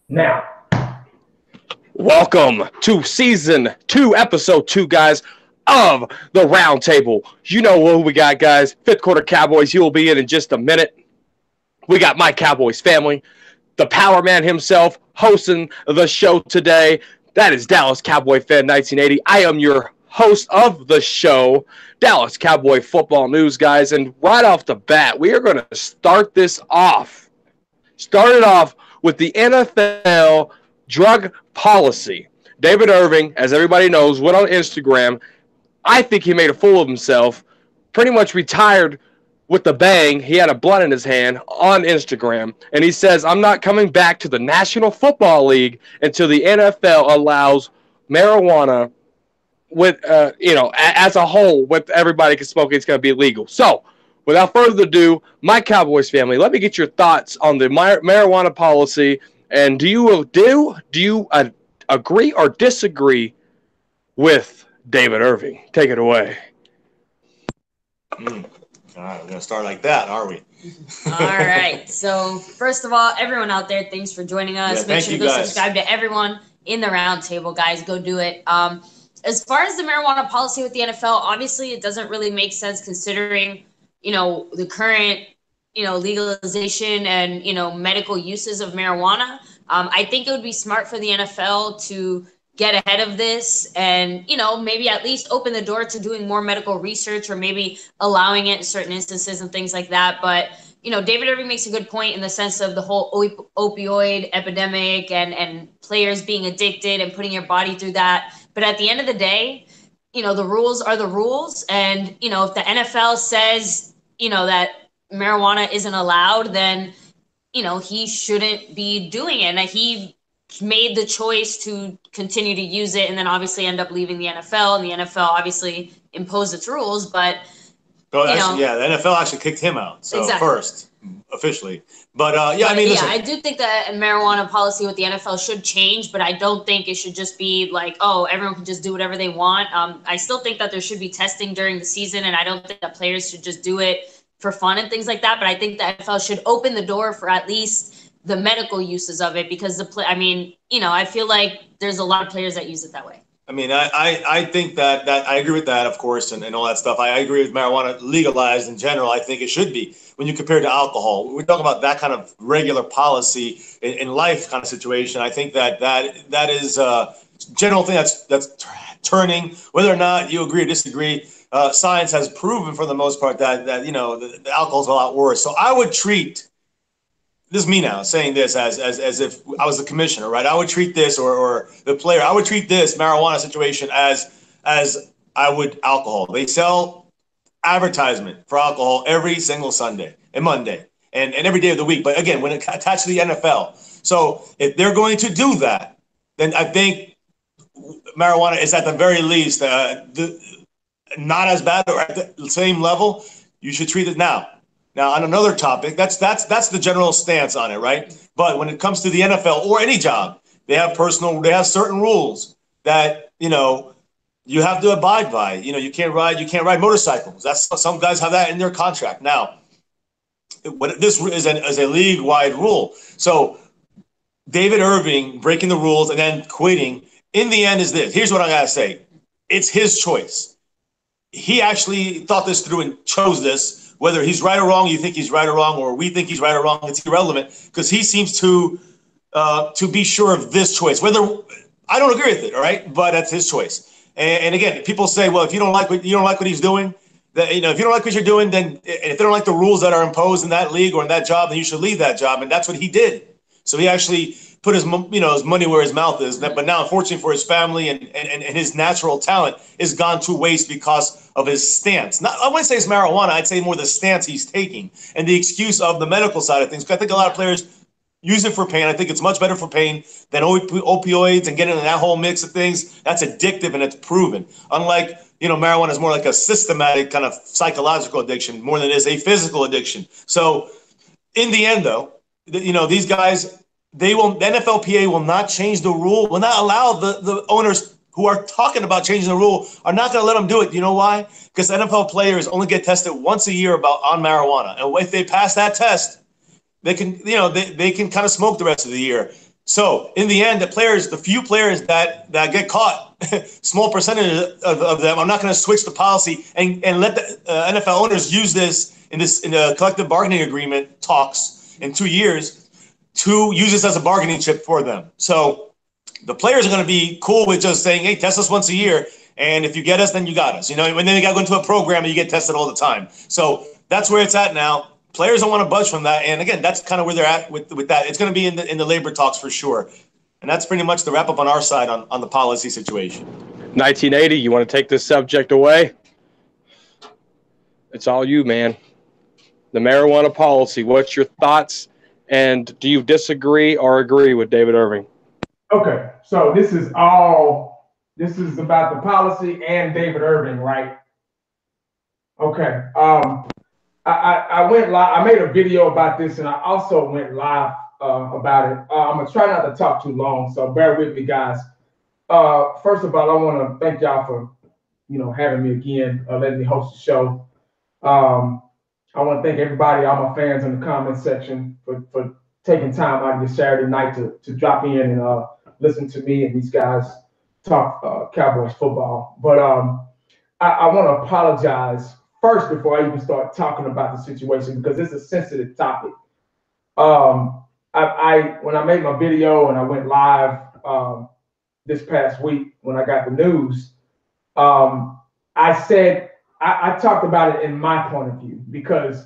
Now, welcome to season 2, episode 2, guys, of the Roundtable. You know who we got, guys. Fifth quarter Cowboys. He will be in just a minute. We got my Cowboys family, the Power Man himself, hosting the show today. That is Dallas Cowboy Fan 1980. I am your host of the show, Dallas Cowboy Football News, guys. And right off the bat, we are going to start this off. Start it off with the NFL drug policy. David Irving, as everybody knows, went on Instagram. I think he made a fool of himself, pretty much retired with the bang. He had a blunt in his hand on Instagram, and he says, I'm not coming back to the National Football League until the NFL allows marijuana with, as a whole, with everybody can smoke, it's going to be legal. So, without further ado, my Cowboys family, let me get your thoughts on the marijuana policy. And do you agree or disagree with David Irving? Take it away. All right, we're going to start like that, are we? All right. So, first of all, everyone out there, thanks for joining us. Yeah, Make sure to go subscribe to everyone in the Roundtable, guys. Go do it. As far as the marijuana policy with the NFL, obviously it doesn't really make sense considering, the current, legalization and, medical uses of marijuana. I think it would be smart for the NFL to get ahead of this and, maybe at least open the door to doing more medical research or maybe allowing it in certain instances and things like that. But, David Irving makes a good point in the sense of the whole opioid epidemic and players being addicted and putting your body through that. But at the end of the day, the rules are the rules. And, if the NFL says, that marijuana isn't allowed, then, he shouldn't be doing it. And he made the choice to continue to use it and then obviously end up leaving the NFL. And the NFL obviously imposed its rules. But, the NFL actually kicked him out. So exactly. First, officially. But, listen. I do think that marijuana policy with the NFL should change, but I don't think it should just be like, oh, everyone can just do whatever they want. I still think that there should be testing during the season, and I don't think that players should just do it for fun and things like that. But I think the NFL should open the door for at least the medical uses of it because I feel like there's a lot of players that use it that way. I mean, I think that I agree with that, of course, and all that stuff. I agree with marijuana legalized in general. I think it should be when you compare it to alcohol. We're talking about that kind of regular policy in life kind of situation. I think that is a general thing that's turning. Whether or not you agree or disagree, science has proven for the most part that the alcohol's a lot worse. So I would treat. This is me now saying this as if I was the commissioner, right? I would treat this or the player. I would treat this marijuana situation as I would alcohol. They sell advertisement for alcohol every single Sunday and Monday and every day of the week. But again, when it attached to the NFL, so if they're going to do that, then I think marijuana is at the very least not as bad or at the same level. You should treat it now. Now, on another topic, that's the general stance on it, right? But when it comes to the NFL or any job, they have certain rules that, you have to abide by. You can't ride motorcycles. That's some guys have that in their contract. Now, this is a league-wide rule. So David Irving breaking the rules and then quitting, in the end is this. Here's what I got to say. It's his choice. He actually thought this through and chose this. Whether he's right or wrong, you think he's right or wrong, or we think he's right or wrong, it's irrelevant because he seems to be sure of this choice. Whether I don't agree with it, all right, but that's his choice. And again, people say, well, if you don't like what he's doing, that if you don't like what you're doing, then if they don't like the rules that are imposed in that league or in that job, then you should leave that job. And that's what he did. So he actually put his money where his mouth is. But now, unfortunately for his family and his natural talent is gone to waste because of his stance. I wouldn't say it's marijuana. I'd say more the stance he's taking and the excuse of the medical side of things. I think a lot of players use it for pain. I think it's much better for pain than opioids and getting in that whole mix of things. That's addictive and it's proven. Unlike, marijuana is more like a systematic kind of psychological addiction more than it is a physical addiction. So in the end, though, these guys, the NFLPA will not change the rule, will not allow the owners who are talking about changing the rule are not going to let them do it. You know why? Because NFL players only get tested once a year on marijuana. And if they pass that test, they can, they can kind of smoke the rest of the year. So in the end, the few players that get caught, small percentage of them, I'm not going to switch the policy and let the NFL owners use this in the collective bargaining agreement talks in 2 years to use this as a bargaining chip for them. So the players are going to be cool with just saying, hey, test us once a year. And if you get us, then you got us. And then you got to go into a program and you get tested all the time. So that's where it's at now. Players don't want to budge from that. And again, that's kind of where they're at with that. It's going to be in the labor talks for sure. And that's pretty much the wrap up on our side on the policy situation. 1980, you want to take this subject away? It's all you, man. The marijuana policy, what's your thoughts? And do you disagree or agree with David Irving? Okay, so this is about the policy and David Irving, right? Okay. I went live. I made a video about this, and I also went live about it. I'm gonna try not to talk too long, so bear with me, guys. First of all, I want to thank y'all for having me again, letting me host the show. I want to thank everybody, all my fans in the comment section, for taking time out of your Saturday night to drop in and listen to me and these guys talk Cowboys football. But I want to apologize first before I even start talking about the situation, because it's a sensitive topic. When I made my video and I went live this past week when I got the news, I talked about it in my point of view, because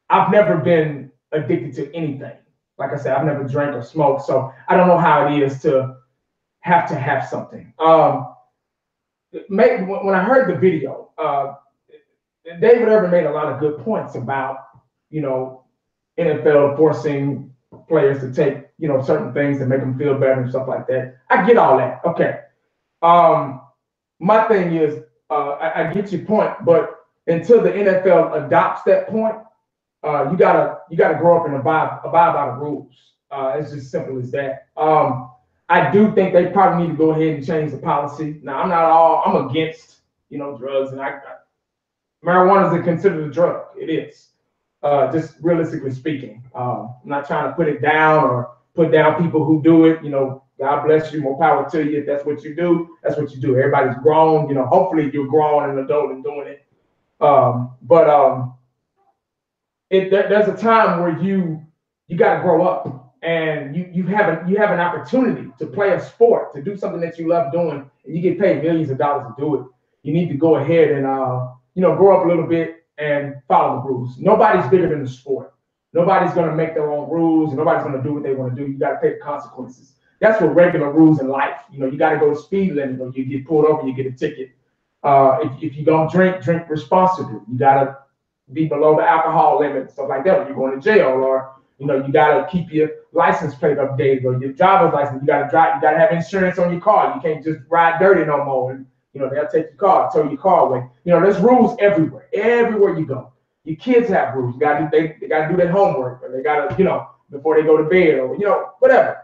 I've never been addicted to anything. Like I said, I've never drank or smoked, so I don't know how it is to have something. When I heard the video, David Irving made a lot of good points about, NFL forcing players to take, certain things to make them feel better and stuff like that. I get all that. Okay. My thing is, I get your point, but until the NFL adopts that point, you gotta grow up and abide by the rules. It's just simple as that. I do think they probably need to go ahead and change the policy. Now, I'm against, drugs, and marijuana is considered a drug. It is, just realistically speaking. I'm not trying to put it down or put down people who do it. God bless you, more power to you. If that's what you do, that's what you do. Everybody's grown. Hopefully you're grown and adult and doing it. There's a time where you got to grow up, and you have an opportunity to play a sport, to do something that you love doing, and you get paid millions of dollars to do it. You need to go ahead and grow up a little bit and follow the rules. Nobody's bigger than the sport. Nobody's going to make their own rules, and nobody's going to do what they want to do. You got to pay the consequences. That's what regular rules in life. You got to go to speed limit, or you get pulled over, you get a ticket. If you don't drink responsibly. You got to be below the alcohol limit and stuff like that. Or you're going to jail, or you got to keep your license plate updated, or your driver's license. You got to drive. You got to have insurance on your car. You can't just ride dirty no more. And they'll take your car, tow your car away. There's rules everywhere. Everywhere you go, your kids have rules. They got to do their homework, or they got to before they go to bed, or whatever.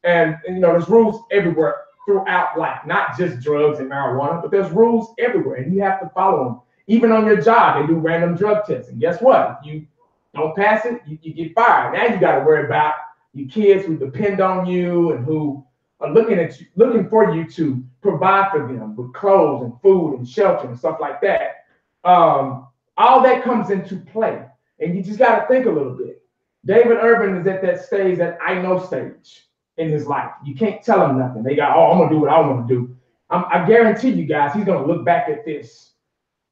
And there's rules everywhere throughout life, not just drugs and marijuana, but there's rules everywhere, and you have to follow them. Even on your job, they do random drug tests, and guess what? If you don't pass it, you get fired. Now you got to worry about your kids who depend on you and who are looking for you to provide for them with clothes and food and shelter and stuff like that. All that comes into play, and you just got to think a little bit. David Irving is at that stage, that I know stage in his life. You can't tell him nothing. They got, I'm going to do what I want to do. I guarantee you guys, he's going to look back at this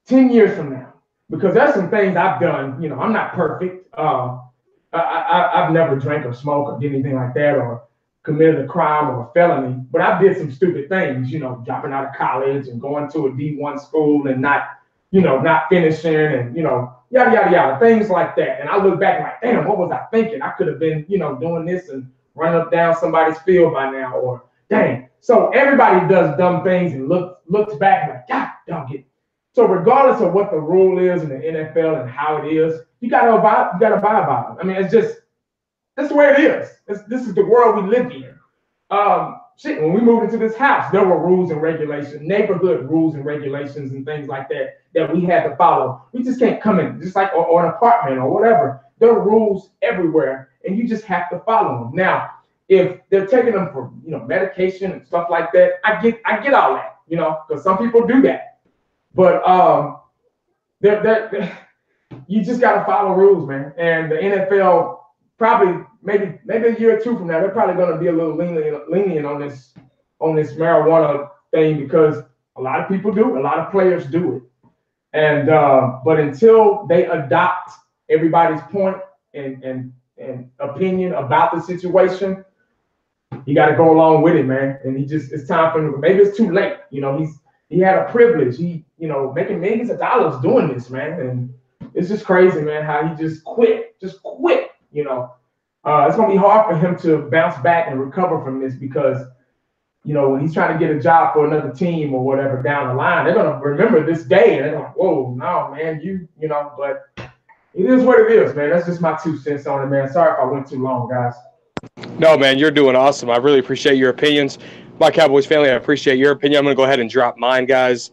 10 years from now, because there's some things I've done. I'm not perfect. I've never drank or smoked or did anything like that, or committed a crime or a felony, but I did some stupid things, dropping out of college and going to a D1 school and not finishing, and, yada, yada, yada, things like that. And I look back like, damn, what was I thinking? I could have been, doing this and run up down somebody's field by now, or dang. So everybody does dumb things and looks back like, God, dog it. So regardless of what the rule is in the NFL and how it is, you gotta abide by it. I mean, that's the way it is. This is the world we live in. When we moved into this house, there were rules and regulations, neighborhood rules and regulations and things like that we had to follow. We just can't come in, just like or an apartment or whatever. There are rules everywhere, and you just have to follow them. Now, if they're taking them for medication and stuff like that, I get all that, because some people do that. But you just got to follow rules, man. And the NFL probably maybe a year or two from now, they're probably going to be a little lenient on this marijuana thing, because a lot of people do, a lot of players do it. And but until they adopt everybody's point and opinion about the situation, you got to go along with it, man. And it's time for him. Maybe it's too late. He had a privilege. He making millions of dollars doing this, man. And it's just crazy, man, how he just quit. It's gonna be hard for him to bounce back and recover from this, because when he's trying to get a job for another team or whatever down the line, they're gonna remember this day and they're like, whoa, no, man, but it is what it is, man. That's just my 2 cents on it, man. Sorry if I went too long, guys. No, man, you're doing awesome. I really appreciate your opinions. My Cowboys family, I appreciate your opinion. I'm going to go ahead and drop mine, guys.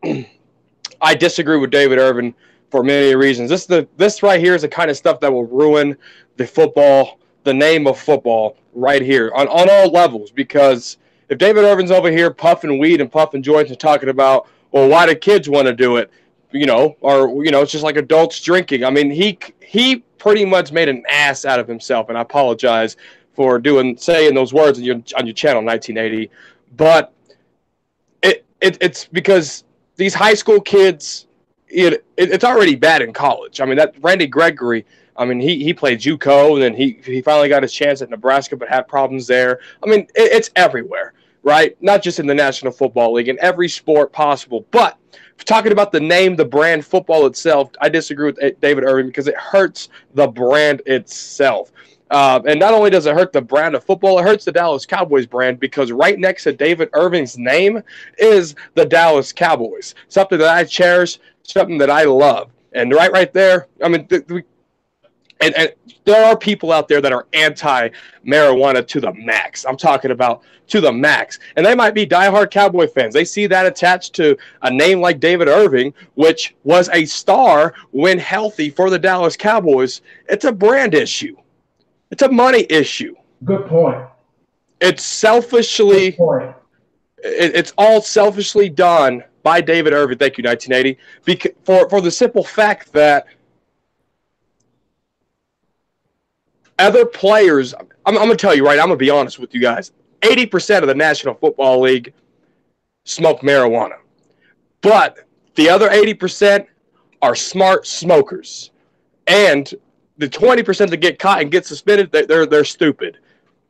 I disagree with David Irvin for many reasons. This right here is the kind of stuff that will ruin the name of football right here on all levels, because if David Irvin's over here puffing weed and puffing joints and talking about, well, why do kids want to do it? It's just like adults drinking. I mean, he pretty much made an ass out of himself, and I apologize for saying those words on your channel, 1980. But it's because these high school kids, it's already bad in college. I mean, that Randy Gregory, I mean, he played JUCO, and then he finally got his chance at Nebraska, but had problems there. I mean, it's everywhere, right? Not just in the National Football League, in every sport possible. But talking about the name, the brand football itself, I disagree with David Irvin, because it hurts the brand itself. And not only does it hurt the brand of football, it hurts the Dallas Cowboys brand, because right next to David Irving's name is the Dallas Cowboys, something that I cherish, something that I love. And right there, I mean, and there are people out there that are anti-marijuana to the max. I'm talking about to the max. And they might be diehard Cowboy fans. They see that attached to a name like David Irving, which was a star when healthy for the Dallas Cowboys. It's a brand issue. It's a money issue. Good point. It's selfishly. Good point. It's all selfishly done by David Irving. Thank you, 1980. For the simple fact that other players, I'm going to tell you right, I'm going to be honest with you guys. 80% of the National Football League smoke marijuana. But the other 80% are smart smokers. And the 20% that get caught and get suspended, they're stupid.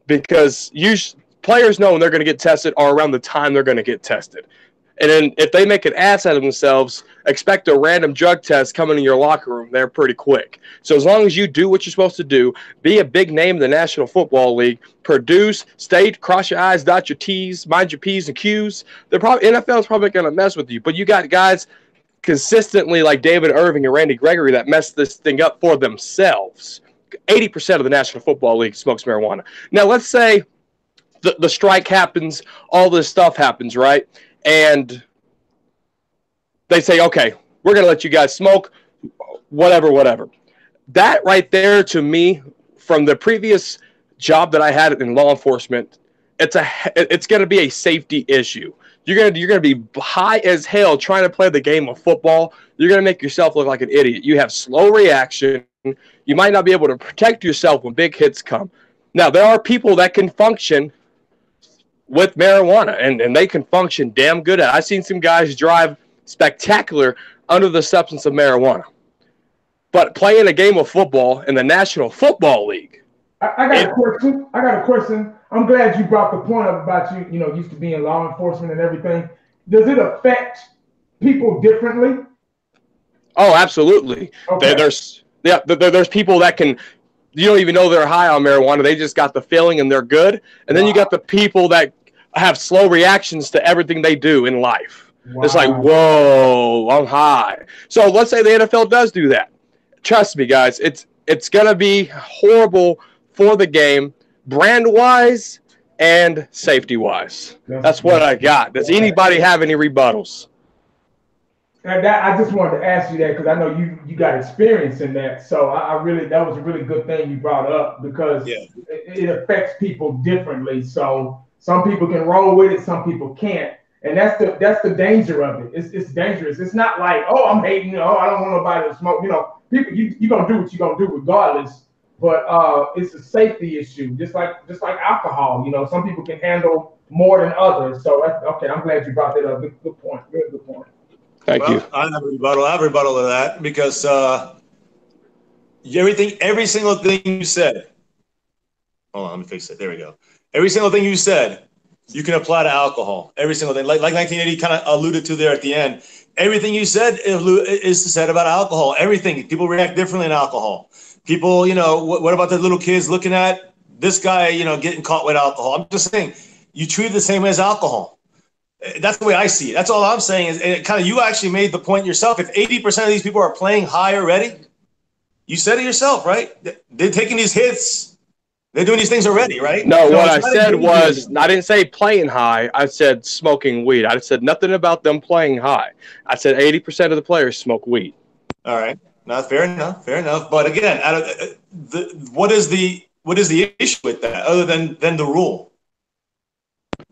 Because players know when they're going to get tested or around the time they're going to get tested. And then if they make an ass out of themselves, expect a random drug test coming in your locker room there pretty quick. So as long as you do what you're supposed to do, be a big name in the National Football League, produce, stay, cross your I's, dot your T's, mind your P's and Q's, NFL is probably going to mess with you. But you got guys consistently like David Irving and Randy Gregory that mess this thing up for themselves. 80% of the National Football League smokes marijuana. Now, let's say the strike happens, all this stuff happens, right? And they say, okay, we're going to let you guys smoke, whatever. That right there, to me, from the previous job that I had in law enforcement, it's going to be a safety issue. You're going to be high as hell trying to play the game of football. You're going to make yourself look like an idiot. You have slow reaction. You might not be able to protect yourself when big hits come. Now, there are people that can function with marijuana, and they can function damn good at it. I've seen some guys drive spectacular under the substance of marijuana. But playing a game of football in the National Football League. I got a question. I'm glad you brought the point up about you used to be in law enforcement and everything. Does it affect people differently? Oh, absolutely. Okay. There's people that can, you don't even know they're high on marijuana. They just got the feeling and they're good. And then you got the people that have slow reactions to everything they do in life. Wow. It's like, whoa, I'm high. So let's say the NFL does do that. Trust me, guys, it's going to be horrible for the game, brand-wise and safety-wise. That's what I got. Does anybody have any rebuttals? And I just wanted to ask you that because I know you got experience in that. So I really that was a really good thing you brought up because Yeah. it affects people differently. So some people can roll with it, some people can't, and that's the danger of it. It's dangerous. It's not like, oh, I'm hating. Oh, I don't want nobody to smoke. People you gonna do what you gonna do regardless. But it's a safety issue, just like alcohol. Some people can handle more than others. So okay, I'm glad you brought that up. Good point. Very good point. Thank you. I have a rebuttal. I have a rebuttal to that because every single thing you said. Hold on, let me fix it. There we go. Every single thing you said, you can apply to alcohol. Every single thing, like 1980 kind of alluded to there at the end. Everything you said is said about alcohol. Everything. People react differently in alcohol. People, what about the little kids looking at this guy, getting caught with alcohol? I'm just saying, you treat it the same way as alcohol. That's the way I see it. That's all I'm saying is kind of you actually made the point yourself. If 80% of these people are playing high already, you said it yourself, right? They're taking these hits. They're doing these things already, right? No, what I said was, I didn't say playing high. I said smoking weed. I said nothing about them playing high. I said 80% of the players smoke weed. All right. No, fair enough. Fair enough. But again, what is the issue with that other than the rule?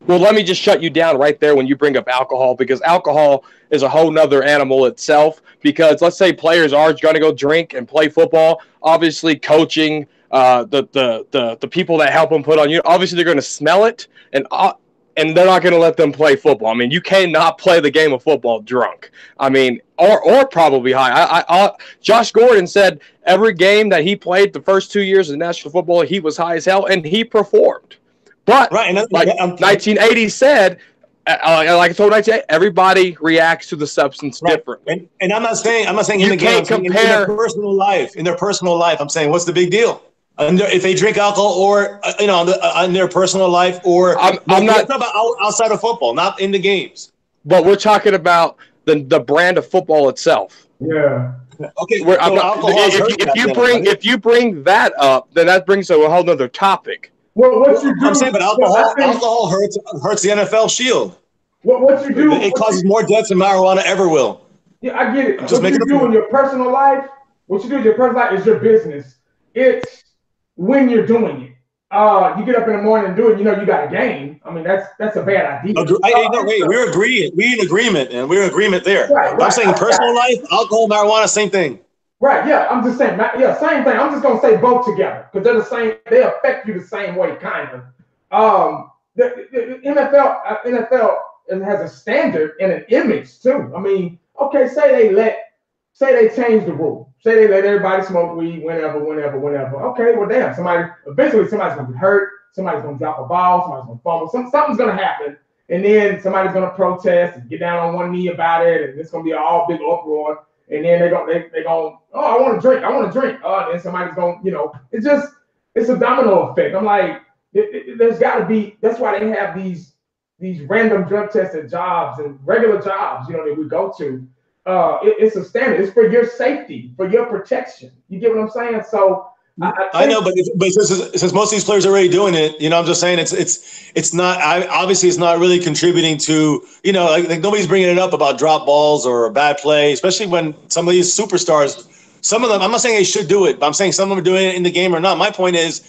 Well, let me just shut you down right there when you bring up alcohol, because alcohol is a whole nother animal itself. Because let's say players are going to go drink and play football. Obviously, coaching, the people that help them put on you, obviously they're going to smell it, and they're not going to let them play football. I mean, you cannot play the game of football drunk. I mean, or probably high. Josh Gordon said every game that he played the first 2 years of national football, he was high as hell, and he performed. But right, like 1980 said, like I told 1980, everybody reacts to the substance differently. And I'm not saying in the game. In their personal life. In their personal life, I'm saying, what's the big deal? If they drink alcohol, or in their personal life, or I'm not talking about outside of football, not in the games. But we're talking about the brand of football itself. Yeah. Okay. If you bring that up, then that brings a whole nother topic. Well, what you do? I'm saying, but alcohol hurts the NFL shield. What you do? It causes more deaths than marijuana ever will. Yeah, I get it. What you do in your personal life, is your business. It's when you're doing it. You get up in the morning and do it. You got a game. I mean, that's a bad idea. We're agreeing. We're in agreement, and we're in agreement there. Right. I'm saying personal life, alcohol, marijuana, same thing. Right, yeah, I'm just saying, same thing. I'm just gonna say both together because they're the same. They affect you the same way, kind of. The NFL has a standard and an image too. I mean, okay, say they change the rule. Say they let everybody smoke weed whenever. Okay, well, damn, eventually somebody's gonna get hurt. Somebody's gonna drop a ball. Somebody's gonna fumble. Something's gonna happen, and then somebody's gonna protest and get down on one knee about it, and it's gonna be an all big uproar. And then they go, oh, I want to drink. And then somebody's going, it's a domino effect. I'm like, there's got to be. That's why they have these random drug tested jobs and regular jobs, that we go to. It's a standard. It's for your safety, for your protection. You get what I'm saying? So I know, but since most of these players are already doing it, I'm just saying it's not. Obviously, it's not really contributing to like nobody's bringing it up about drop balls or a bad play, especially when some of these superstars, some of them. I'm not saying they should do it, but I'm saying some of them are doing it in the game or not. My point is,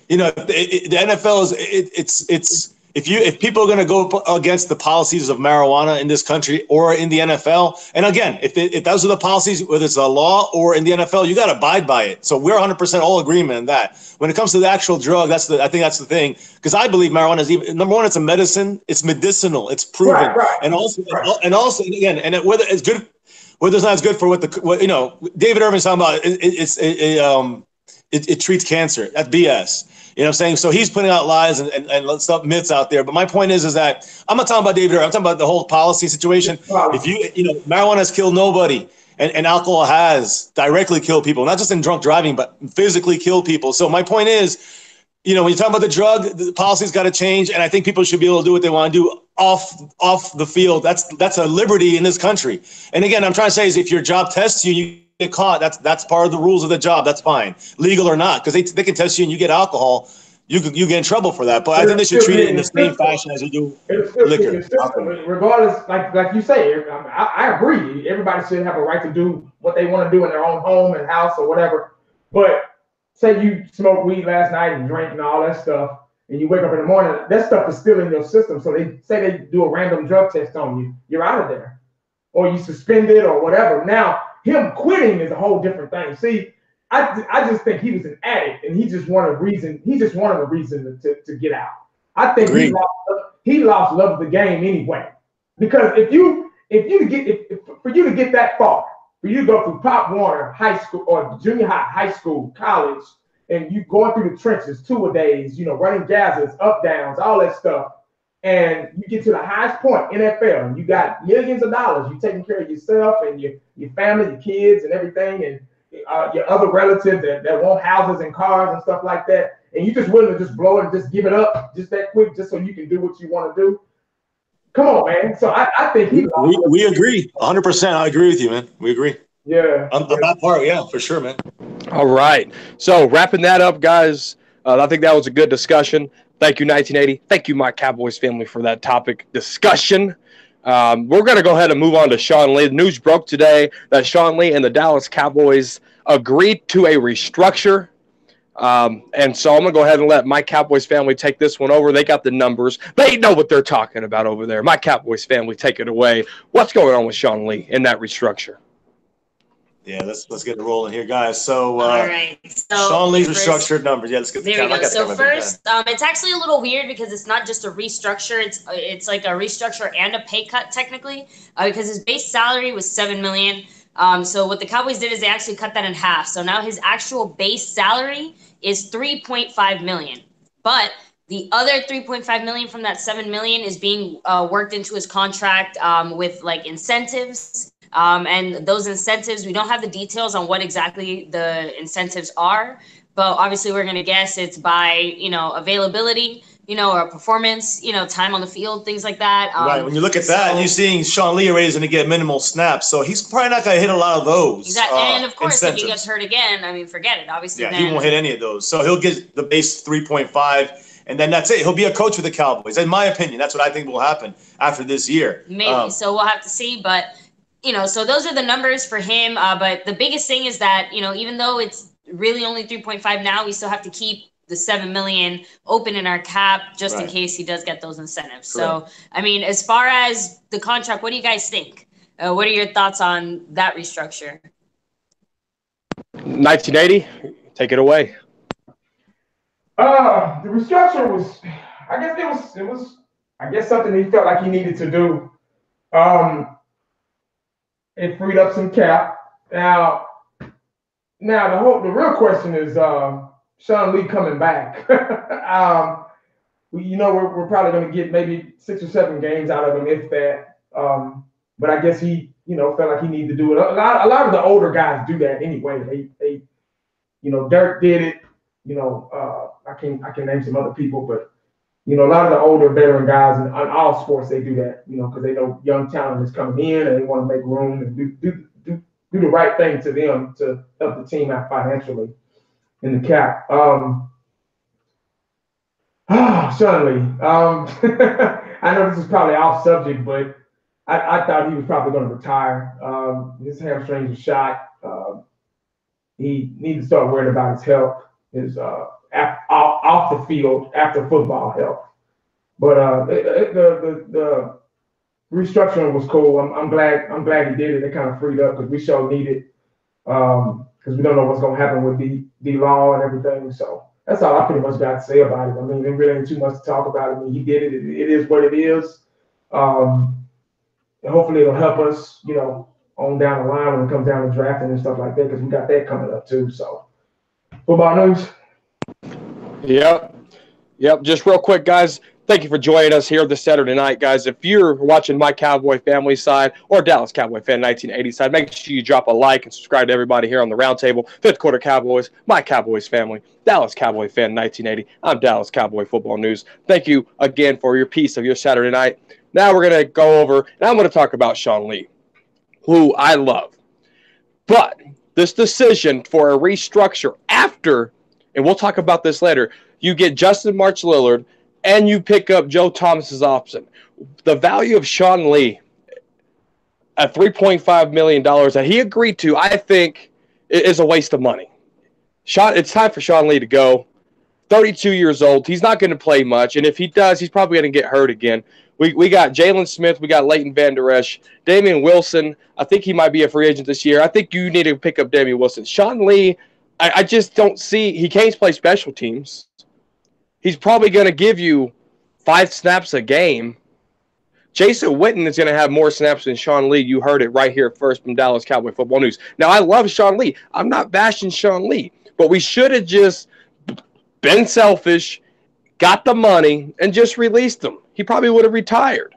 the NFL is if people are going to go against the policies of marijuana in this country or in the NFL, and again, if those are the policies, whether it's a law or in the NFL, you got to abide by it. So we're 100% all agreement on that. When it comes to the actual drug, I think that's the thing, because I believe marijuana is number one. It's a medicine. It's medicinal. It's proven, right. and also again, and whether it's good, whether it's not as good for what David Irving's talking about. It treats cancer. That's BS. You know what I'm saying? So he's putting out lies and stuff, myths out there. But my point is that I'm not talking about David Irving. I'm talking about the whole policy situation. If marijuana has killed nobody, and alcohol has directly killed people, not just in drunk driving, but physically killed people. So my point is, when you talk about the drug, the policy's got to change, and I think people should be able to do what they want to do off the field. That's a liberty in this country. And again, I'm trying to say is if your job tests you get caught, that's part of the rules of the job. That's fine, legal or not, because they can test you and you get alcohol. you get in trouble for that. But I think they should treat it in the same fashion as they do liquor. Regardless, like you say, I agree. Everybody should have a right to do what they want to do in their own home and house or whatever. But say you smoked weed last night and drank and all that stuff, and you wake up in the morning, that stuff is still in your system. So they say they do a random drug test on you, you're out of there, or you suspended or whatever. Now him quitting is a whole different thing. See, I just think he was an addict, and he just wanted a reason. He just wanted a reason to get out. I think he lost love of the game anyway. Because for you to get that far, for you to go through Pop Warner high school or junior high school, college, and you going through the trenches, 2-a-days, running gases, up downs, all that stuff, and you get to the highest point, NFL, and you got millions of dollars, you're taking care of yourself and your family, your kids, and everything, and your other relatives that want houses and cars and stuff like that, and you just willing to just blow it and just give it up just that quick, just so you can do what you want to do. Come on, man. So I think we agree 100%. I agree with you, man. We agree. Yeah. On that part, yeah, for sure, man. All right. So wrapping that up, guys, I think that was a good discussion. Thank you, 1980. Thank you, my Cowboys family, for that topic discussion. We're going to go ahead and move on to Sean Lee. The news broke today that Sean Lee and the Dallas Cowboys agreed to a restructure. And so I'm going to go ahead and let my Cowboys family take this one over. They got the numbers. They know what they're talking about over there. My Cowboys family, take it away. What's going on with Sean Lee in that restructure? Yeah, let's get it rolling here, guys. So, all right. So Sean Lee's restructured numbers. Yeah, let's get the there we go. So first, it's actually a little weird because it's not just a restructure. It's like a restructure and a pay cut technically, because his base salary was $7 million. So what the Cowboys did is they actually cut that in half. So now his actual base salary is $3.5 million, but the other $3.5 million from that $7 million is being worked into his contract with like incentives. And those incentives, we don't have the details on what exactly the incentives are, but obviously we're going to guess it's by, availability, or performance, time on the field, things like that. Right. When you look at that, you're seeing Sean Lee already is going to get minimal snaps, so he's probably not going to hit a lot of those. Exactly. And of course, incentives. If he gets hurt again, forget it. Obviously, yeah, he won't hit any of those. So he'll get the base 3.5, and then that's it. He'll be a coach with the Cowboys. In my opinion, that's what I think will happen after this year. Maybe. So we'll have to see, but. So those are the numbers for him. But the biggest thing is that, even though it's really only 3.5 now, we still have to keep the $7 million open in our cap just in case he does get those incentives. Correct. So, as far as the contract, what do you guys think? What are your thoughts on that restructure? 1980, take it away. The restructure was, it was something he felt like he needed to do. It freed up some cap. Now the real question is Sean Lee coming back. We're probably going to get maybe 6 or 7 games out of him, if that. But I guess he, felt like he needed to do it. A lot of the older guys do that anyway. They Dirk did it. I can name some other people, but a lot of the older veteran guys in all sports, they do that, because they know young talent is coming in and they want to make room and do the right thing to them to help the team out financially in the cap. Sean Lee. I know this is probably off subject, but I thought he was probably going to retire. His hamstrings are shot. He needs to start worrying about his health, his off the field after football health. But the restructuring was cool. I'm glad he did it. It kind of freed up because we sure need it, because we don't know what's gonna happen with the law and everything. So that's all I pretty much got to say about it. There really ain't too much to talk about it. He did it. It is what it is. And hopefully it'll help us, on down the line when it comes down to drafting and stuff like that, because we got that coming up too. So football news. Yep. Just real quick, guys. Thank you for joining us here this Saturday night, guys. If you're watching my Cowboy family side or Dallas Cowboy fan 1980 side, make sure you drop a like and subscribe to everybody here on the Roundtable. Fifth Quarter Cowboys, my Cowboys family, Dallas Cowboy fan 1980. I'm Dallas Cowboy Football News. Thank you again for your piece of your Saturday night. Now we're going to go over, and I'm going to talk about Sean Lee, who I love. But this decision for a restructure after, and we'll talk about this later, You get Justin March Lillard, and you pick up Joe Thomas's option. The value of Sean Lee at $3.5 million that he agreed to, I think, is a waste of money. It's time for Sean Lee to go. 32 years old. He's not going to play much, and if he does, he's probably going to get hurt again. We got Jalen Smith. We got Leighton Vander Esch. Damian Wilson, I think he might be a free agent this year. I think you need to pick up Damian Wilson. Sean Lee, I just don't see – he can't play special teams. He's probably going to give you 5 snaps a game. Jason Witten is going to have more snaps than Sean Lee. You heard it right here first from Dallas Cowboy Football News. Now, I love Sean Lee. I'm not bashing Sean Lee, but we should have just been selfish, got the money, and just released him. He probably would have retired.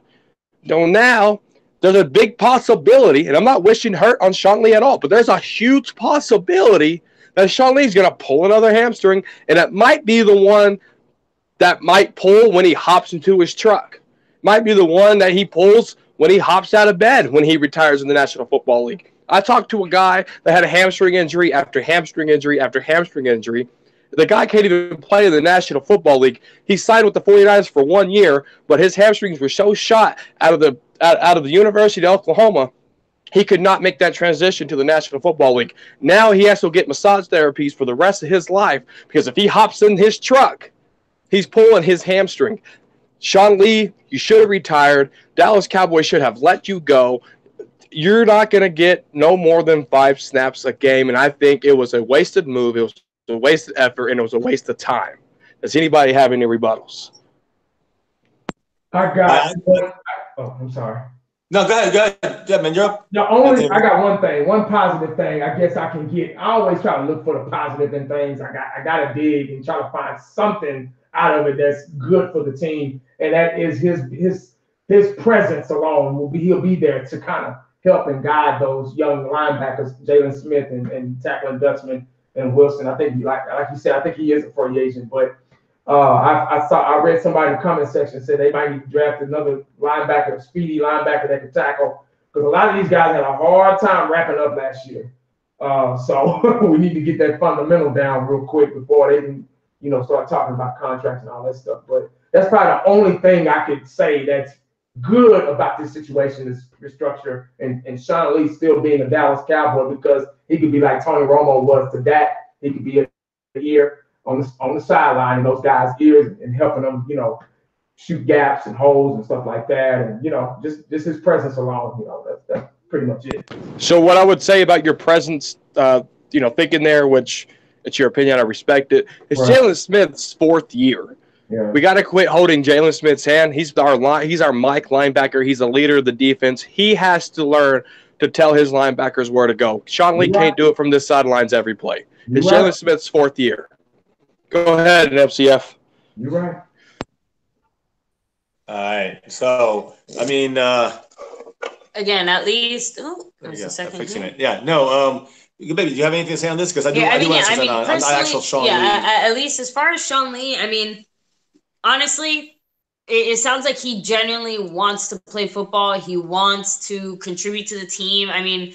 So now there's a big possibility, and I'm not wishing hurt on Sean Lee at all, but there's a huge possibility that Sean Lee's going to pull another hamstring, and it might be the one that might pull when he hops into his truck. Might be the one that he pulls when he hops out of bed when he retires in the National Football League. I talked to a guy that had a hamstring injury after hamstring injury after hamstring injury. The guy can't even play in the National Football League. He signed with the 49ers for 1 year, but his hamstrings were so shot out of the University of Oklahoma, he could not make that transition to the National Football League. Now he has to get massage therapies for the rest of his life because if he hops in his truck, he's pulling his hamstring. Sean Lee, you should have retired. Dallas Cowboys should have let you go. You're not going to get no more than 5 snaps a game, and I think it was a wasted move. It was a wasted effort, and it was a waste of time. Does anybody have any rebuttals? I'm sorry. No, go ahead, man. You're up. I got one thing, one positive thing I guess I can get. I always try to look for the positive in things. I got to dig and try to find something out of it that's good for the team, and that is his presence alone. He'll be there to kind of help and guide those young linebackers, Jalen Smith and tackling Dutchman and Wilson. I think, like you said, I think he is a free agent. But I read somebody in the comment section said they might need to draft another linebacker, a speedy linebacker that can tackle, because a lot of these guys had a hard time wrapping up last year. So we need to get that fundamental down real quick before they can, start talking about contracts and all that stuff. But that's probably the only thing I could say that's good about this situation is restructure and Sean Lee still being a Dallas Cowboy, because he could be like Tony Romo was to that. He could be a ear on the sideline in those guys' ears and helping them, shoot gaps and holes and stuff like that. And, just his presence alone, that's pretty much it. So what I would say about your presence, thinking there, which it's your opinion, I respect it, it's right. Jalen Smith's 4th year. Yeah. We got to quit holding Jalen Smith's hand. He's our Mike linebacker. He's a leader of the defense. He has to learn to tell his linebackers where to go. Sean Lee can't do it from the sidelines every play. It's Jalen Smith's 4th year. Go ahead, FCF. You're right. All right. So, I mean, again, at least. Oh, there's a second. Fixing it. Yeah. No. Baby, do you have anything to say on this? Because I do on actual Sean Lee. At least as far as Sean Lee, I mean, honestly, it sounds like he genuinely wants to play football. He wants to contribute to the team. I mean,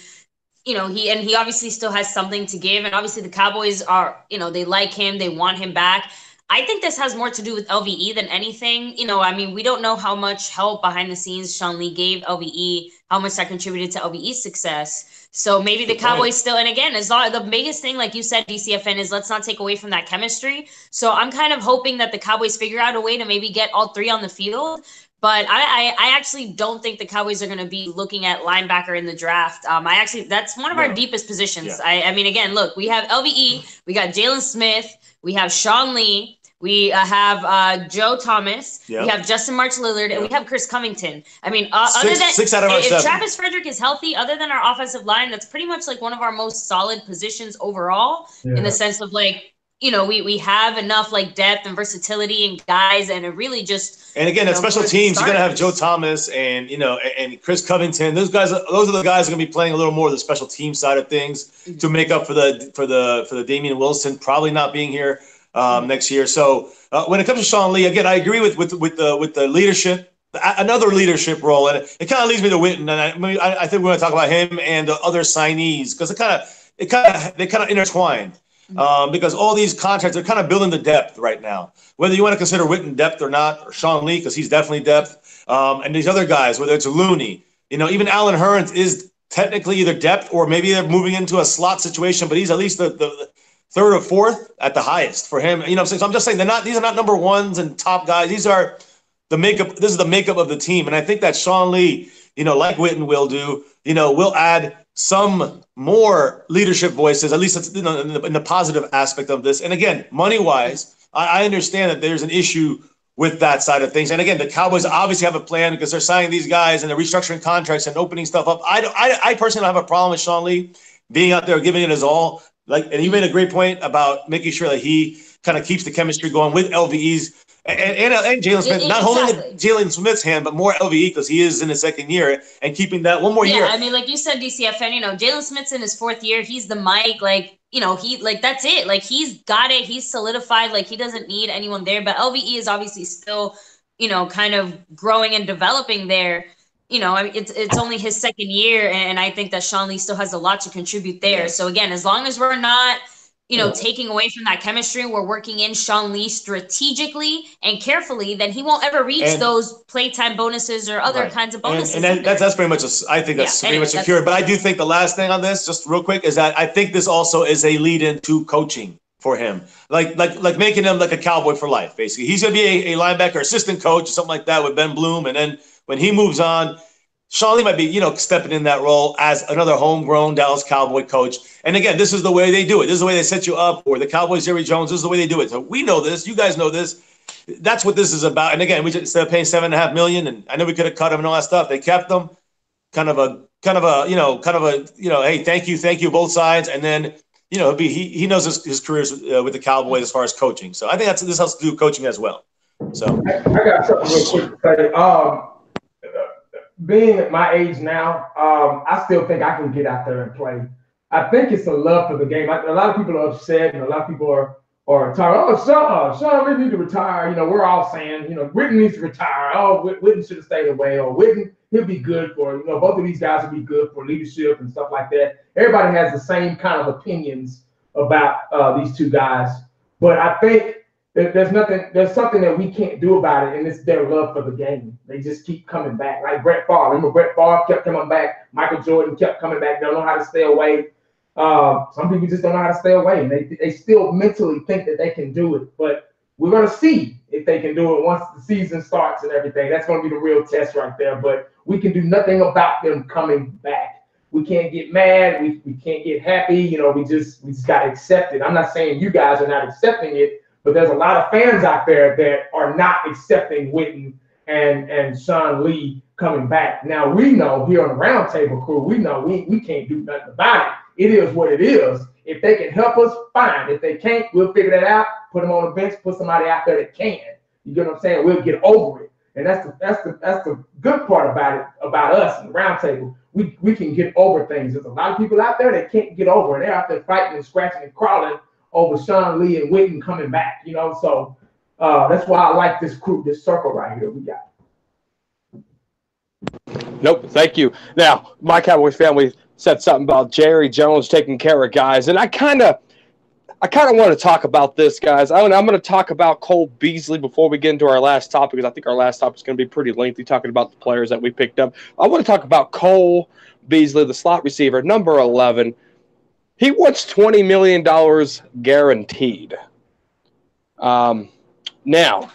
he obviously still has something to give. And obviously the Cowboys are, they like him. They want him back. I think this has more to do with LVE than anything. We don't know how much help behind the scenes Sean Lee gave LVE, how much that contributed to LVE's success. So maybe the Cowboys still, and again, the biggest thing, like you said, DCFN, is let's not take away from that chemistry. So I'm kind of hoping that the Cowboys figure out a way to maybe get all 3 on the field. But I actually don't think the Cowboys are going to be looking at linebacker in the draft. That's one of our deepest positions. Yeah. Again, look, we have LVE, we got Jalen Smith, we have Sean Lee, we have Joe Thomas, we have Justin March Lillard, and we have Chris Covington. Other than 6 out of our 7. If Travis Frederick is healthy, other than our offensive line, that's pretty much like one of our most solid positions overall, in the sense of we have enough depth and versatility and guys, and it really just. And again, at special teams, you're gonna have Joe Thomas and and Chris Covington. Those are the guys who are gonna be playing a little more of the special team side of things to make up for the Damian Wilson probably not being here next year. So when it comes to Sean Lee, again, I agree with the leadership, another leadership role, and it kind of leads me to Witten. And I think we're gonna talk about him and the other signees because they kind of intertwined. because all these contracts are kind of building the depth right now. Whether you want to consider Witten depth or not, or Sean Lee, because he's definitely depth, and these other guys, whether it's Looney, even Alan Hearns is technically either depth or maybe they're moving into a slot situation, but he's at least the third or fourth at the highest for him. So I'm just saying these are not number ones and top guys. These are the makeup. This is the makeup of the team, and I think that Sean Lee, like Witten will do, will add some more leadership voices, at least in the positive aspect of this. And again, money-wise, I understand that there's an issue with that side of things. And again, the Cowboys obviously have a plan because they're signing these guys and they're restructuring contracts and opening stuff up. I personally don't have a problem with Sean Lee being out there giving it his all. And you made a great point about making sure that he kind of keeps the chemistry going with LVE's and Jalen Smith, not holding Jalen Smith's hand, but more LVE because he is in his second year and keeping that one more year. Yeah, I mean, like you said, DCFN, Jalen Smith's in his fourth year. He's the Mike, that's it. He's got it. He's solidified. He doesn't need anyone there. But LVE is obviously still, kind of growing and developing there. It's only his second year, and I think that Sean Lee still has a lot to contribute there. Yes. So again, as long as we're not taking away from that chemistry, we're working in Sean Lee strategically and carefully, then he won't ever reach those playtime bonuses or other kinds of bonuses. And that's pretty much, I think that's pretty much secured. But I do think the last thing on this, just real quick, is that I think this also is a lead into coaching for him. Like making him like a Cowboy for life, basically. He's going to be a linebacker assistant coach or something like that with Ben Bloom. And then when he moves on, Sean Lee might be, stepping in that role as another homegrown Dallas Cowboy coach. And again, this is the way they do it. This is the way they set you up. Or the Cowboys, Jerry Jones, this is the way they do it. So we know this. You guys know this. That's what this is about. And again, we just, instead of paying $7.5 million, and I know we could have cut him and all that stuff, they kept them. Kind of a, hey, thank you, both sides. And then, he knows his careers with the Cowboys as far as coaching. So I think this has to do with coaching as well. So I got something real quick to say. Being at my age now, I still think I can get out there and play. I think it's a love for the game. A lot of people are upset, and a lot of people are talking, Sean Lee need to retire. We're all saying, Witten needs to retire. Witten should have stayed away. Or Witten, he'll be good for, both of these guys will be good for leadership and stuff like that. Everybody has the same kind of opinions about these two guys. But I think there's something that we can't do about it, and it's their love for the game. They just keep coming back. Like Brett Favre. Remember, Brett Favre kept coming back. Michael Jordan kept coming back. They don't know how to stay away. Some people just don't know how to stay away. And they still mentally think that they can do it. But we're going to see if they can do it once the season starts and everything. That's going to be the real test right there. But we can do nothing about them coming back. We can't get mad. We can't get happy. We just got to accept it. I'm not saying you guys are not accepting it, but there's a lot of fans out there that are not accepting Witten and Sean Lee coming back. Now, we know here on the Roundtable crew, we know we can't do nothing about it. It is what it is. If they can help us, fine. If they can't, we'll figure that out, put them on the bench, put somebody out there that can. You get what I'm saying? We'll get over it. And that's the good part about us in the Roundtable. We can get over things. There's a lot of people out there that can't get over it. They're out there fighting and scratching and crawling over Sean Lee and Witten coming back, So that's why I like this crew, this circle right here we got. Nope, thank you. Now, my Cowboys family said something about Jerry Jones taking care of guys, and I kind of want to talk about this, guys. I'm going to talk about Cole Beasely before we get into our last topic, because I think our last topic is going to be pretty lengthy, talking about the players that we picked up. I want to talk about Cole Beasely, the slot receiver, number 11. He wants $20 million guaranteed. Now,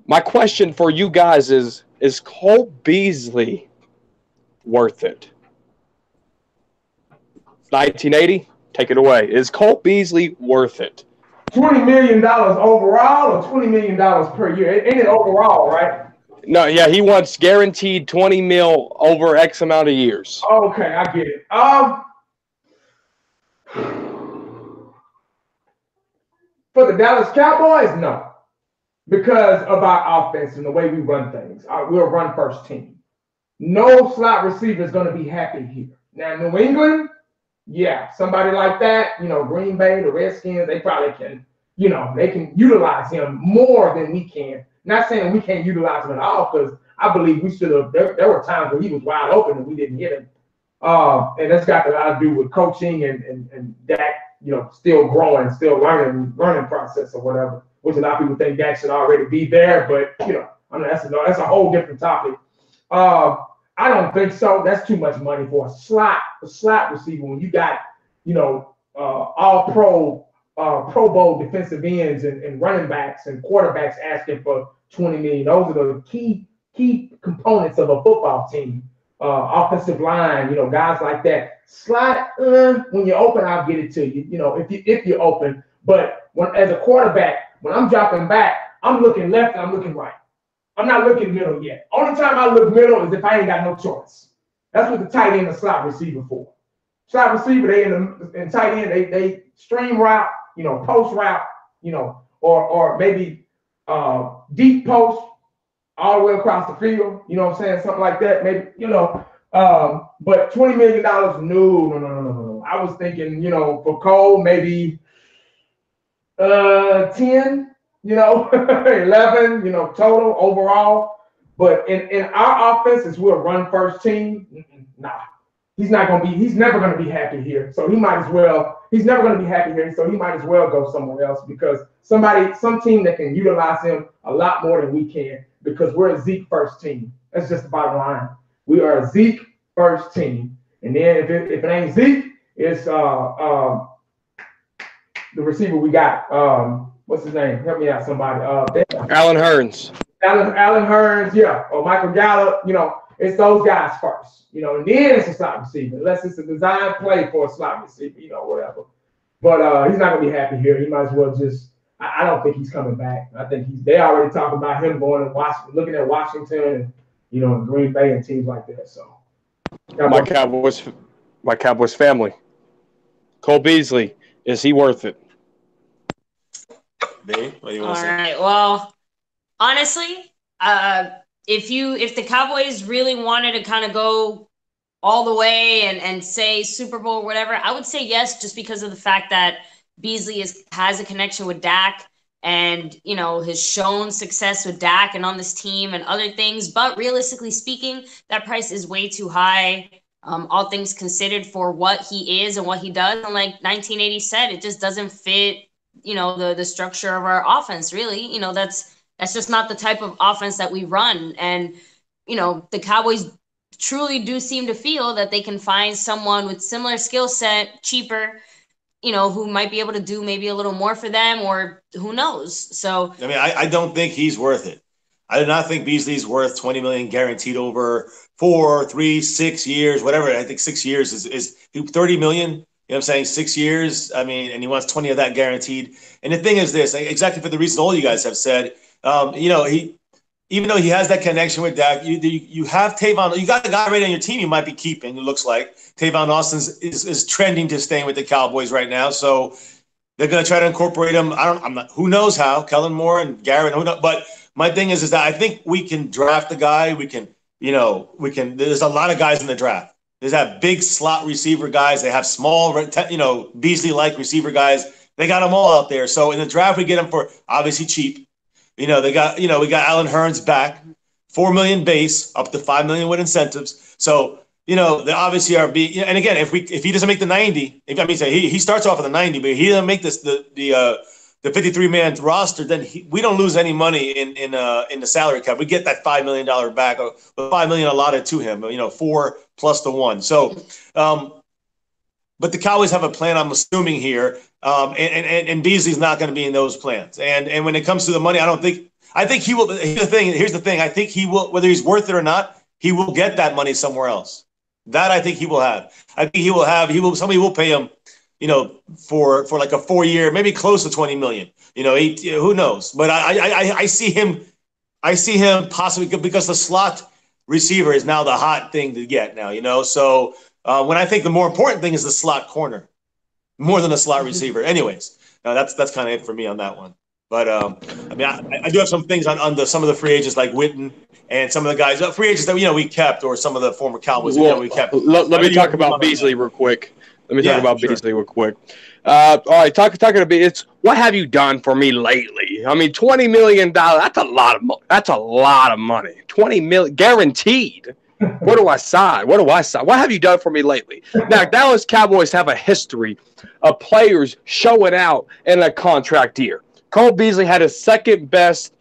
my question for you guys is Cole Beasely worth it? 1980, take it away. Is Cole Beasely worth it? $20 million overall or $20 million per year? Ain't it overall, right? No, yeah, he wants guaranteed $20 mil over X amount of years. Okay, I get it. For the Dallas Cowboys, no. Because of our offense and the way we run things. We're a run-first team. No slot receiver is going to be happy here. Now, New England, yeah, somebody like that, Green Bay, the Redskins, they probably can, they can utilize him more than we can. Not saying we can't utilize him at all, because I believe we should have. There were times where he was wide open and we didn't hit him. And that's got a lot to do with coaching and Dak still growing, still learning process or whatever. Which a lot of people think Dak should already be there, but that's a whole different topic. I don't think so. That's too much money for a slot receiver when you got all Pro Bowl defensive ends and running backs and quarterbacks asking for $20 million. Those are the key components of a football team. Offensive line, guys like that. Slot, when you're open, I'll get it to you. If you're open. But as a quarterback, when I'm dropping back, I'm looking left and I'm looking right. I'm not looking middle yet. Only time I look middle is if I ain't got no choice. That's what the tight end and slot receiver for. Slot receiver, they in tight end, they stream route, post route, or maybe deep post all the way across the field. You know what I'm saying? Something like that. Maybe, but $20 million, no. I was thinking, for Cole, maybe 10. 11, total overall. But in our offense, as we're a run first team, nah. He's never gonna be happy here. So he's never gonna be happy here. So he might as well go somewhere else because some team that can utilize him a lot more than we can because we're a Zeke first team. That's just the bottom line. We are a Zeke first team. And then if it ain't Zeke, it's the receiver we got. What's his name? Help me out, somebody. Allen Hurns. Allen Hurns, yeah. Or Michael Gallup, it's those guys first. And then it's a slot receiver. Unless it's a design play for a slot receiver, whatever. But he's not going to be happy here. He might as well I don't think he's coming back. I think they already talking about him going to Washington, looking at Washington and, Green Bay and teams like that. So my Cowboys family. Cole Beasley, is he worth it? What do you want to say? All right. Well, honestly, if the Cowboys really wanted to kind of go all the way and say Super Bowl or whatever, I would say yes, just because of the fact that Beasley has a connection with Dak and, has shown success with Dak and on this team and other things. But realistically speaking, that price is way too high. All things considered for what he is and what he does. And like 1980 said, it just doesn't fit the structure of our offense, really. That's just not the type of offense that we run. And, the Cowboys truly do seem to feel that they can find someone with similar skill set, cheaper, who might be able to do maybe a little more for them, or who knows. So, I don't think he's worth it. I do not think Beasley's worth $20 million guaranteed over 4, 3, 6 years, whatever. I think 6 years is $30 million. You know what I'm saying? 6 years. And he wants 20 of that guaranteed. And the thing is this, exactly for the reason all you guys have said, even though he has that connection with Dak, you have Tavon. You got a guy right on your team you might be keeping, it looks like. Tavon Austin is trending to staying with the Cowboys right now. So they're going to try to incorporate him. Who knows how? Kellen Moore and Garrett, who knows? But my thing is that I think we can draft the guy. There's a lot of guys in the draft. There's that big slot receiver guys. They have small, Beasley-like receiver guys. They got them all out there. So in the draft, we get them for obviously cheap. We got Allen Hurns back, $4 million base, up to $5 million with incentives. So, they obviously are being. And again, if he doesn't make the 90, he starts off at the 90, but he doesn't make the 53-man roster, then we don't lose any money in the salary cap. We get that $5 million back, or $5 million allotted to him. 4 plus the 1. So, but the Cowboys have a plan, I'm assuming here, and Beasley's not going to be in those plans. And when it comes to the money, I think he will. Here's the thing. I think he will, whether he's worth it or not, he will get that money somewhere else. That I think he will have. I think somebody will pay him, for like a 4-year, maybe close to $20 million. Who knows? But I see him possibly, because the slot receiver is now the hot thing to get now. So when I think the more important thing is the slot corner, more than a slot receiver. Anyways, that's kind of it for me on that one. But I do have some things on some of the free agents like Witten and some of the guys, free agents that we kept, or some of the former Cowboys we kept. Let me talk about Beasley real quick. Beasley real quick. All right, talking about it's what have you done for me lately? $20 million. That's a lot of money. That's a lot of money. $20 million guaranteed. Where do I sign? What do I sign? What have you done for me lately? Now, Dallas Cowboys have a history of players showing out in a contract year. Cole Beasley had his second best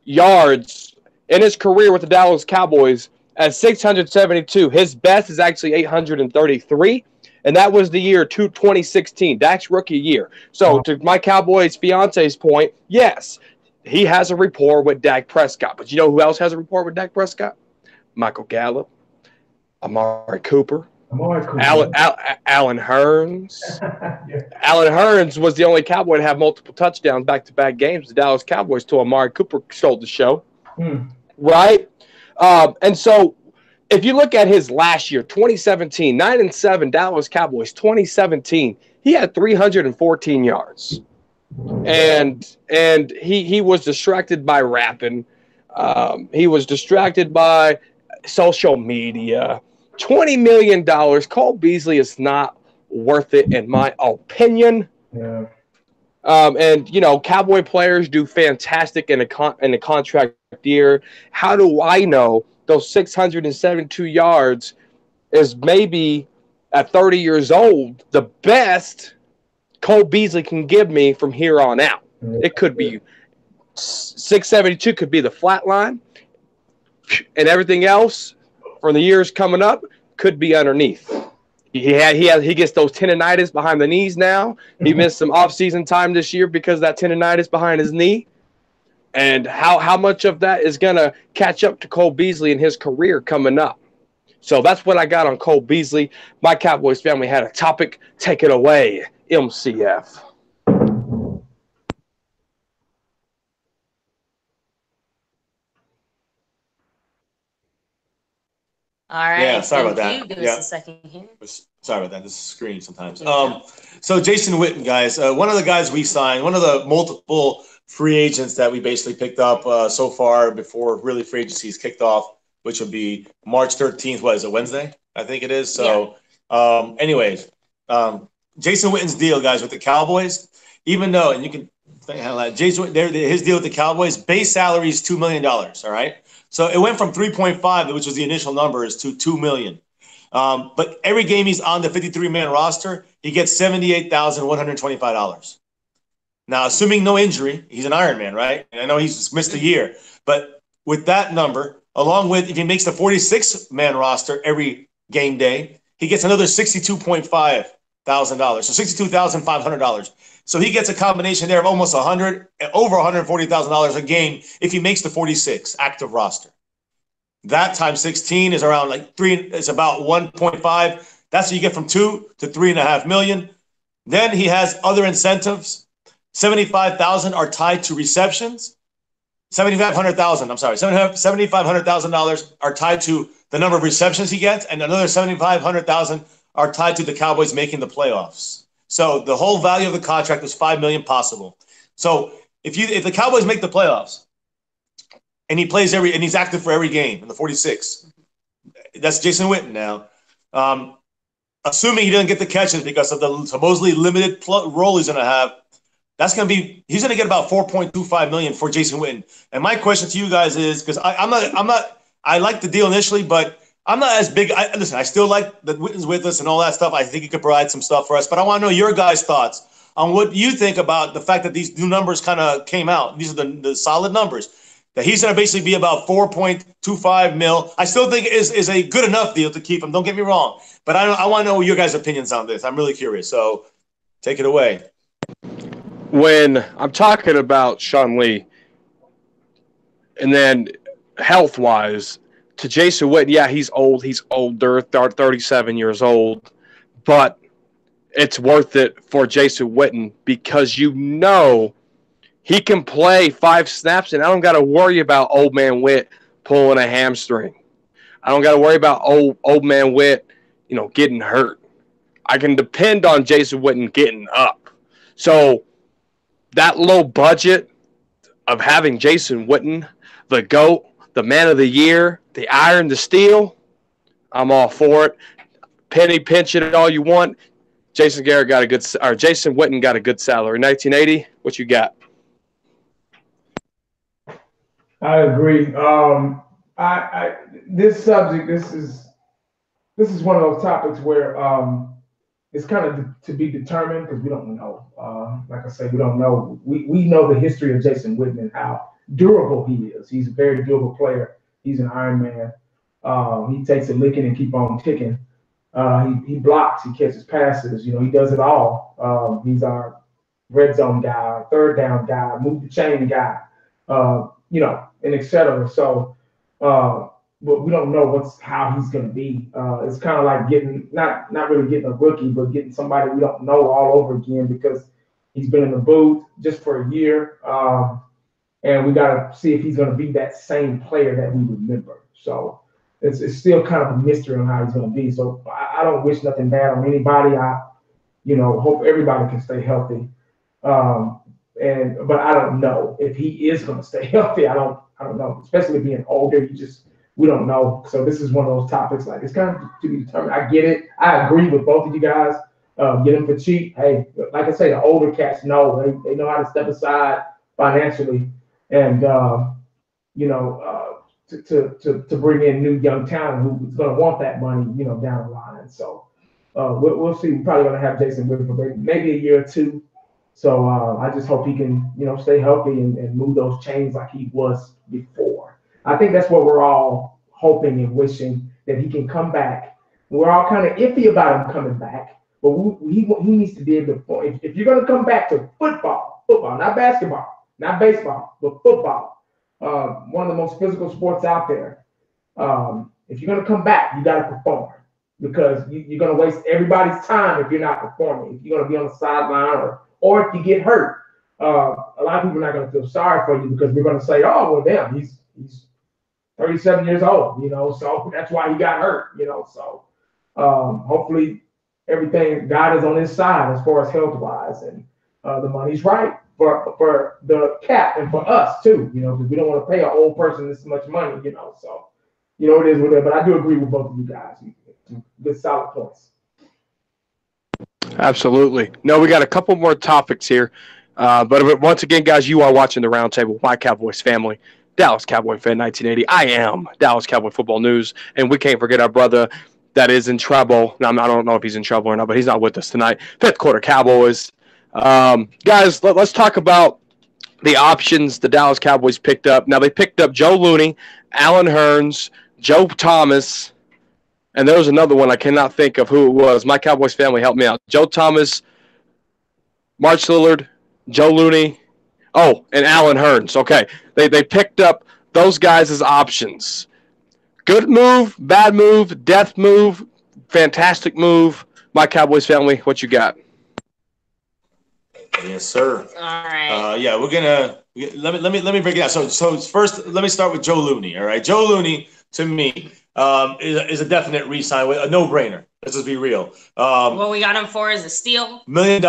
yards in his career with the Dallas Cowboys at 672. His best is actually 833, and that was the year 2016, Dak's rookie year. So to my Cowboys fiance's point, yes, he has a rapport with Dak Prescott. But you know who else has a rapport with Dak Prescott? Michael Gallup, Amari Cooper, Alan Hearns. Yeah. Alan Hearns was the only Cowboy to have multiple touchdowns back-to-back games. The Dallas Cowboys till Amari Cooper stole the show. Right? And so if you look at his last year, 2017, 9-7 Dallas Cowboys, 2017, he had 314 yards. And he was distracted by rapping. He was distracted by social media. $20 million. Cole Beasley is not worth it, in my opinion. Yeah. And you know, Cowboy players do fantastic in a contract year. How do I know those 672 yards is maybe at 30 years old the best Cole Beasley can give me from here on out? It could be 672 could be the flat line, and everything else from the years coming up could be underneath. He gets those tendonitis behind the knees now. He missed some off-season time this year because of that tendonitis behind his knee. And how much of that is going to catch up to Cole Beasley in his career coming up? So that's what I got on Cole Beasley. My Cowboys family had a topic. Take it away, MCF. All right. Yeah, sorry about that. Give us a second here. Sorry about that. This is screen sometimes. So Jason Witten, guys, one of the guys we signed, one of the multiple free agents that we basically picked up so far before really free agency is kicked off, which would be March 13th. What is it, Wednesday? I think it is. So, anyways, Jason Witten's deal, guys, with the Cowboys, even though, and you can think how that Jason, his deal with the Cowboys, base salary is $2 million. All right. So it went from 3.5, which was the initial numbers, to $2 million. But every game he's on the 53-man roster, he gets $78,125. Now, assuming no injury, he's an Iron Man, right? And I know he's missed a year. But with that number, along with if he makes the 46-man roster every game day, he gets another $62,500. So $62,500. So he gets a combination there of almost over $140,000 a game if he makes the 46 active roster. That times 16 is around it's about 1.5. That's what you get from 2 to 3.5 million. Then he has other incentives. 75,000 are tied to receptions. $7,500,000 are tied to the number of receptions he gets, and another 7,500,000 are tied to the Cowboys making the playoffs. So the whole value of the contract is $5 million possible. So if the Cowboys make the playoffs and he's active for every game in the 46, that's Jason Witten now. Assuming he doesn't get the catches because of the supposedly limited role he's going to have, he's going to get about $4.25 million for Jason Witten. And my question to you guys is, because I like the deal initially, but I'm not as big. Listen, I still like that Witten's with us and all that stuff. I think he could provide some stuff for us, but I want to know your guys' thoughts on what you think about the fact that these new numbers kind of came out. These are the solid numbers. That he's going to basically be about 4.25 mil. I still think is a good enough deal to keep him. Don't get me wrong, but I want to know your guys' opinions on this. I'm really curious. So take it away. When I'm talking about Sean Lee, and then health-wise, to Jason Witten, yeah, he's old. He's older, 37 years old. But it's worth it for Jason Witten because you know he can play 5 snaps, and I don't got to worry about old man Witt pulling a hamstring. I don't got to worry about old man Witt, getting hurt. I can depend on Jason Witten getting up. So that low budget of having Jason Witten, the GOAT, the man of the year, the iron, the steel, I'm all for it. Penny pinch it all you want. Jason Witten got a good salary. 1980, what you got? I agree. This subject, this is one of those topics where it's kind of to be determined because we don't know. Like I say, we don't know. We know the history of Jason Witten, how durable he is. He's a very durable player. He's an Iron Man. He takes a licking and keep on ticking. He blocks, he catches passes. You know, he does it all. He's our red zone guy, our third down guy, move the chain guy. You know, and et cetera. So, but we don't know how he's going to be. It's kind of like getting not really getting a rookie, but getting somebody we don't know all over again because he's been in the booth just for a year, and we got to see if he's going to be that same player that we remember. So it's still kind of a mystery on how he's going to be. So I don't wish nothing bad on anybody. I hope everybody can stay healthy. But I don't know if he is going to stay healthy. I don't know, especially being older. We don't know. So this is one of those topics. Like it's kind of to be determined. I get it. I agree with both of you guys. Get him for cheap. Hey, like I say, the older cats know they know how to step aside financially, and to bring in new young talent who's going to want that money, down the line. So we'll see. We're probably going to have Jason Witten for maybe a year or two. So I just hope he can, stay healthy and move those chains like he was before. I think that's what we're all hoping and wishing, that he can come back. We're all kind of iffy about him coming back, but he needs to be able to. If you're going to come back to football, not basketball, not baseball, but football, one of the most physical sports out there. If you're going to come back, you got to perform, because you're going to waste everybody's time if you're not performing. If you're going to be on the sideline or if you get hurt, a lot of people are not going to feel sorry for you, because we're going to say, oh, well, damn, he's 37 years old, so that's why he got hurt, so hopefully everything, God is on his side as far as health-wise, and the money's right for the cap and for us too, because we don't want to pay an old person this much money, so, it is what it is, but I do agree with both of you guys. Good solid points. Absolutely. No, we got a couple more topics here. But once again, guys, you are watching the Roundtable, my Cowboys family, Dallas Cowboy fan 1980. I am Dallas Cowboy Football News, and we can't forget our brother that is in trouble. Now, I don't know if he's in trouble or not, but he's not with us tonight. Fifth quarter Cowboys. Guys, let's talk about the options the Dallas Cowboys picked up. Now, they picked up Joe Looney, Alan Hearns, Joe Thomas, and there was another one I cannot think of who it was. My Cowboys family helped me out. Joe Thomas, March Lillard, Joe Looney, and Alan Hearns. Okay, they picked up those guys as options. Good move, bad move, death move, fantastic move. My Cowboys family, what you got? Yes, sir. All right. We're gonna let me break it down. So first, let me start with Joe Looney. All right, Joe Looney to me is a definite re-sign, a no-brainer. Let's just be real. What we got him for is a steal. $1 million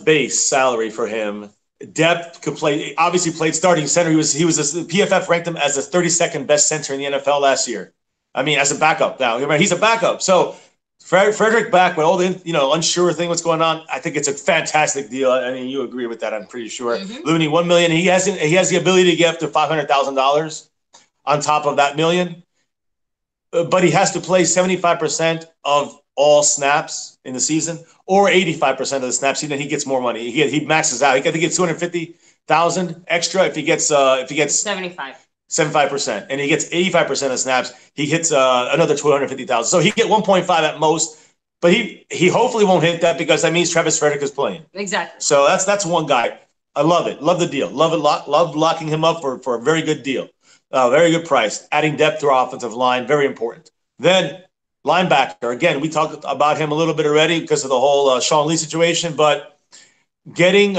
base salary for him. Depth, could play. Obviously, played starting center. He was PFF ranked him as the 32nd best center in the NFL last year. I mean, as a backup now. He's a backup. So Frederick back with all the unsure thing what's going on. I think it's a fantastic deal. I mean, you agree with that, I'm pretty sure. Mm-hmm. Looney, $1 million. He has the ability to get up to $500,000 on top of that $1 million. But he has to play 75% of all snaps in the season, or 85% of the snaps. Then he gets more money. He maxes out. I think he gets $250,000 extra if he gets 75%, and he gets 85% of snaps. He hits another $250,000. So he get 1.5 at most. But he hopefully won't hit that, because that means Travis Frederick is playing. Exactly. So that's one guy. I love it. Love the deal. Love locking him up for a very good deal. Very good price. Adding depth to our offensive line, very important. Then linebacker. Again, we talked about him a little bit already because of the whole Sean Lee situation, but getting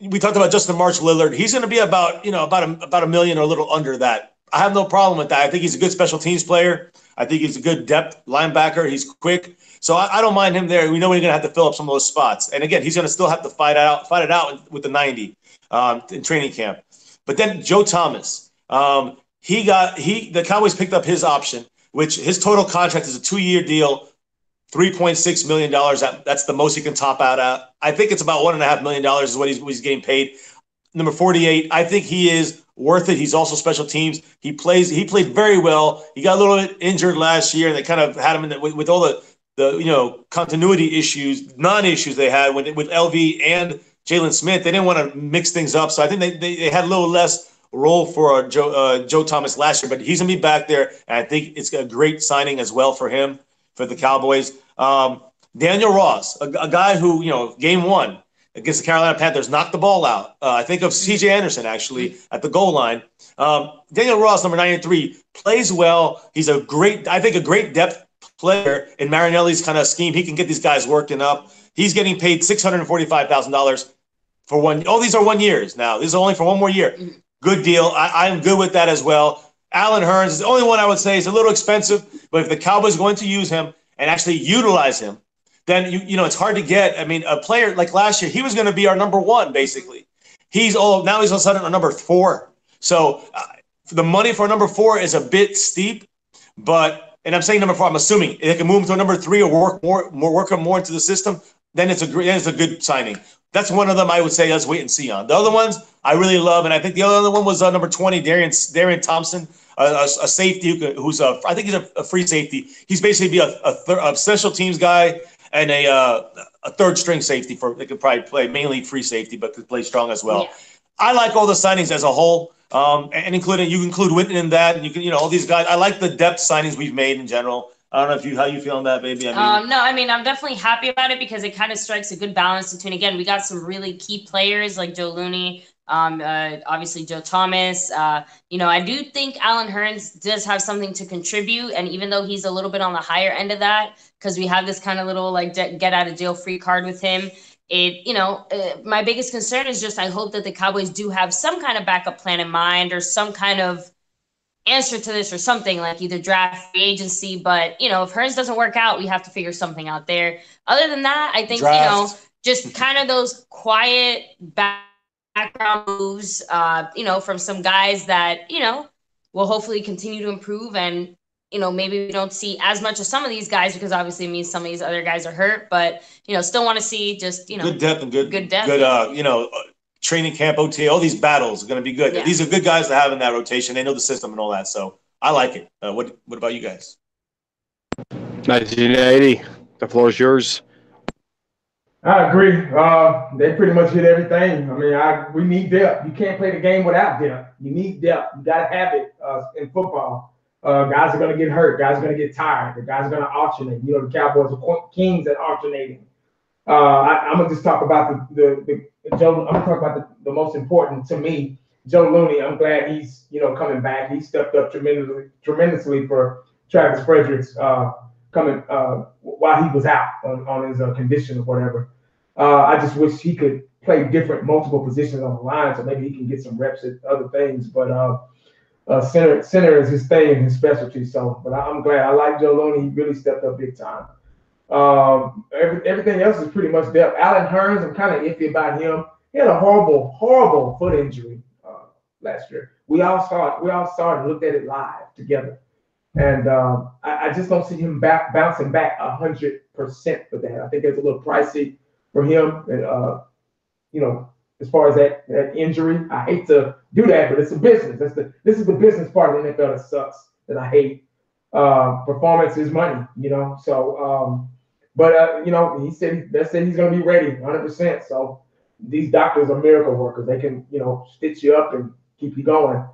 we talked about Justin March Lillard. He's going to be about $1 million or a little under that. I have no problem with that. I think he's a good special teams player. I think he's a good depth linebacker. He's quick. So I don't mind him there. We know we're going to have to fill up some of those spots. And again, he's going to still have to fight it out with the 90 in training camp. But then Joe Thomas. The Cowboys picked up his option, which his total contract is a 2-year deal, $3.6 million. That's the most he can top out at. I think it's about $1.5 million is what he's getting paid. Number 48, I think he is worth it. He's also special teams. He played very well. He got a little bit injured last year, and they kind of had him in with all the continuity issues, non-issues they had with LV and Jalen Smith. They didn't want to mix things up, so I think they had a little less role for Joe Thomas last year, but he's gonna be back there, and I think it's a great signing as well for him, for the Cowboys. Daniel Ross, a guy who, game one against the Carolina Panthers, knocked the ball out. I think of C.J. Anderson, actually, at the goal line. Daniel Ross, number 93, plays well. He's a great depth player in Marinelli's kind of scheme. He can get these guys working up. He's getting paid $645,000 for one. Oh, these are 1 years now. This is only for one more year. Good deal. I'm good with that as well. Alan Hearns is the only one I would say is a little expensive, but if the Cowboys are going to use him and actually utilize him, then it's hard to get. I mean, a player like last year, he was going to be our number one basically. Now all of a sudden a number 4. So the money for a number 4 is a bit steep, and I'm saying number 4. I'm assuming they can move him to a number 3 or work him more into the system. Then it's a good signing. That's one of them I would say let's wait and see on. The other ones I really love, and I think the other one was number 20, Darian Thompson, a safety who's I think he's a free safety. He's basically a special teams guy and a third string safety they could probably play mainly free safety, but could play strong as well. Yeah. I like all the signings as a whole, and you include Witten in that, and you can all these guys. I like the depth signings we've made in general. I don't know how you feel on that, baby. No, I mean, I'm definitely happy about it because it kind of strikes a good balance between, again, we got some really key players like Joe Looney, obviously Joe Thomas. I do think Alan Hearns does have something to contribute, and even though he's a little bit on the higher end of that, because we have this kind of little like get out of jail free card with him. My biggest concern is just I hope that the Cowboys do have some kind of backup plan in mind or some kind of answer to this or something, like either draft, free agency. But if Hearns doesn't work out, we have to figure something out there. Other than that, I think just kind of those quiet background moves, from some guys that will hopefully continue to improve, and maybe we don't see as much of some of these guys because obviously it means some of these other guys are hurt, but still want to see just good depth and good depth. Training camp, OTA, all these battles are going to be good. Yeah. These are good guys to have in that rotation. They know the system and all that, so I like it. What about you guys? 1980, the floor is yours. I agree. They pretty much hit everything. I mean, we need depth. You can't play the game without depth. You need depth. You got to have it in football. Guys are going to get hurt. Guys are going to get tired. The guys are going to alternate. The Cowboys are kings at alternating. I'm gonna just talk about the Joe. I'm gonna talk about the most important to me, Joe Looney. I'm glad he's coming back. He stepped up tremendously for Travis Fredericks coming while he was out on his condition or whatever. I just wish he could play multiple positions on the line, so maybe he can get some reps at other things. But center is his thing and his specialty. So, but I'm glad. I like Joe Looney. He really stepped up big time. Everything else is pretty much depth. Alan Hearns, I'm kind of iffy about him. He had a horrible foot injury last year. We all saw it and looked at it live together. And I just don't see him bouncing back 100% for that. I think it's a little pricey for him. And, as far as that injury, I hate to do that, but it's a business. This is the business part of the NFL that sucks, that I hate. Performance is money, So, he said he's going to be ready 100%. So these doctors are miracle workers. They can, stitch you up and keep you going.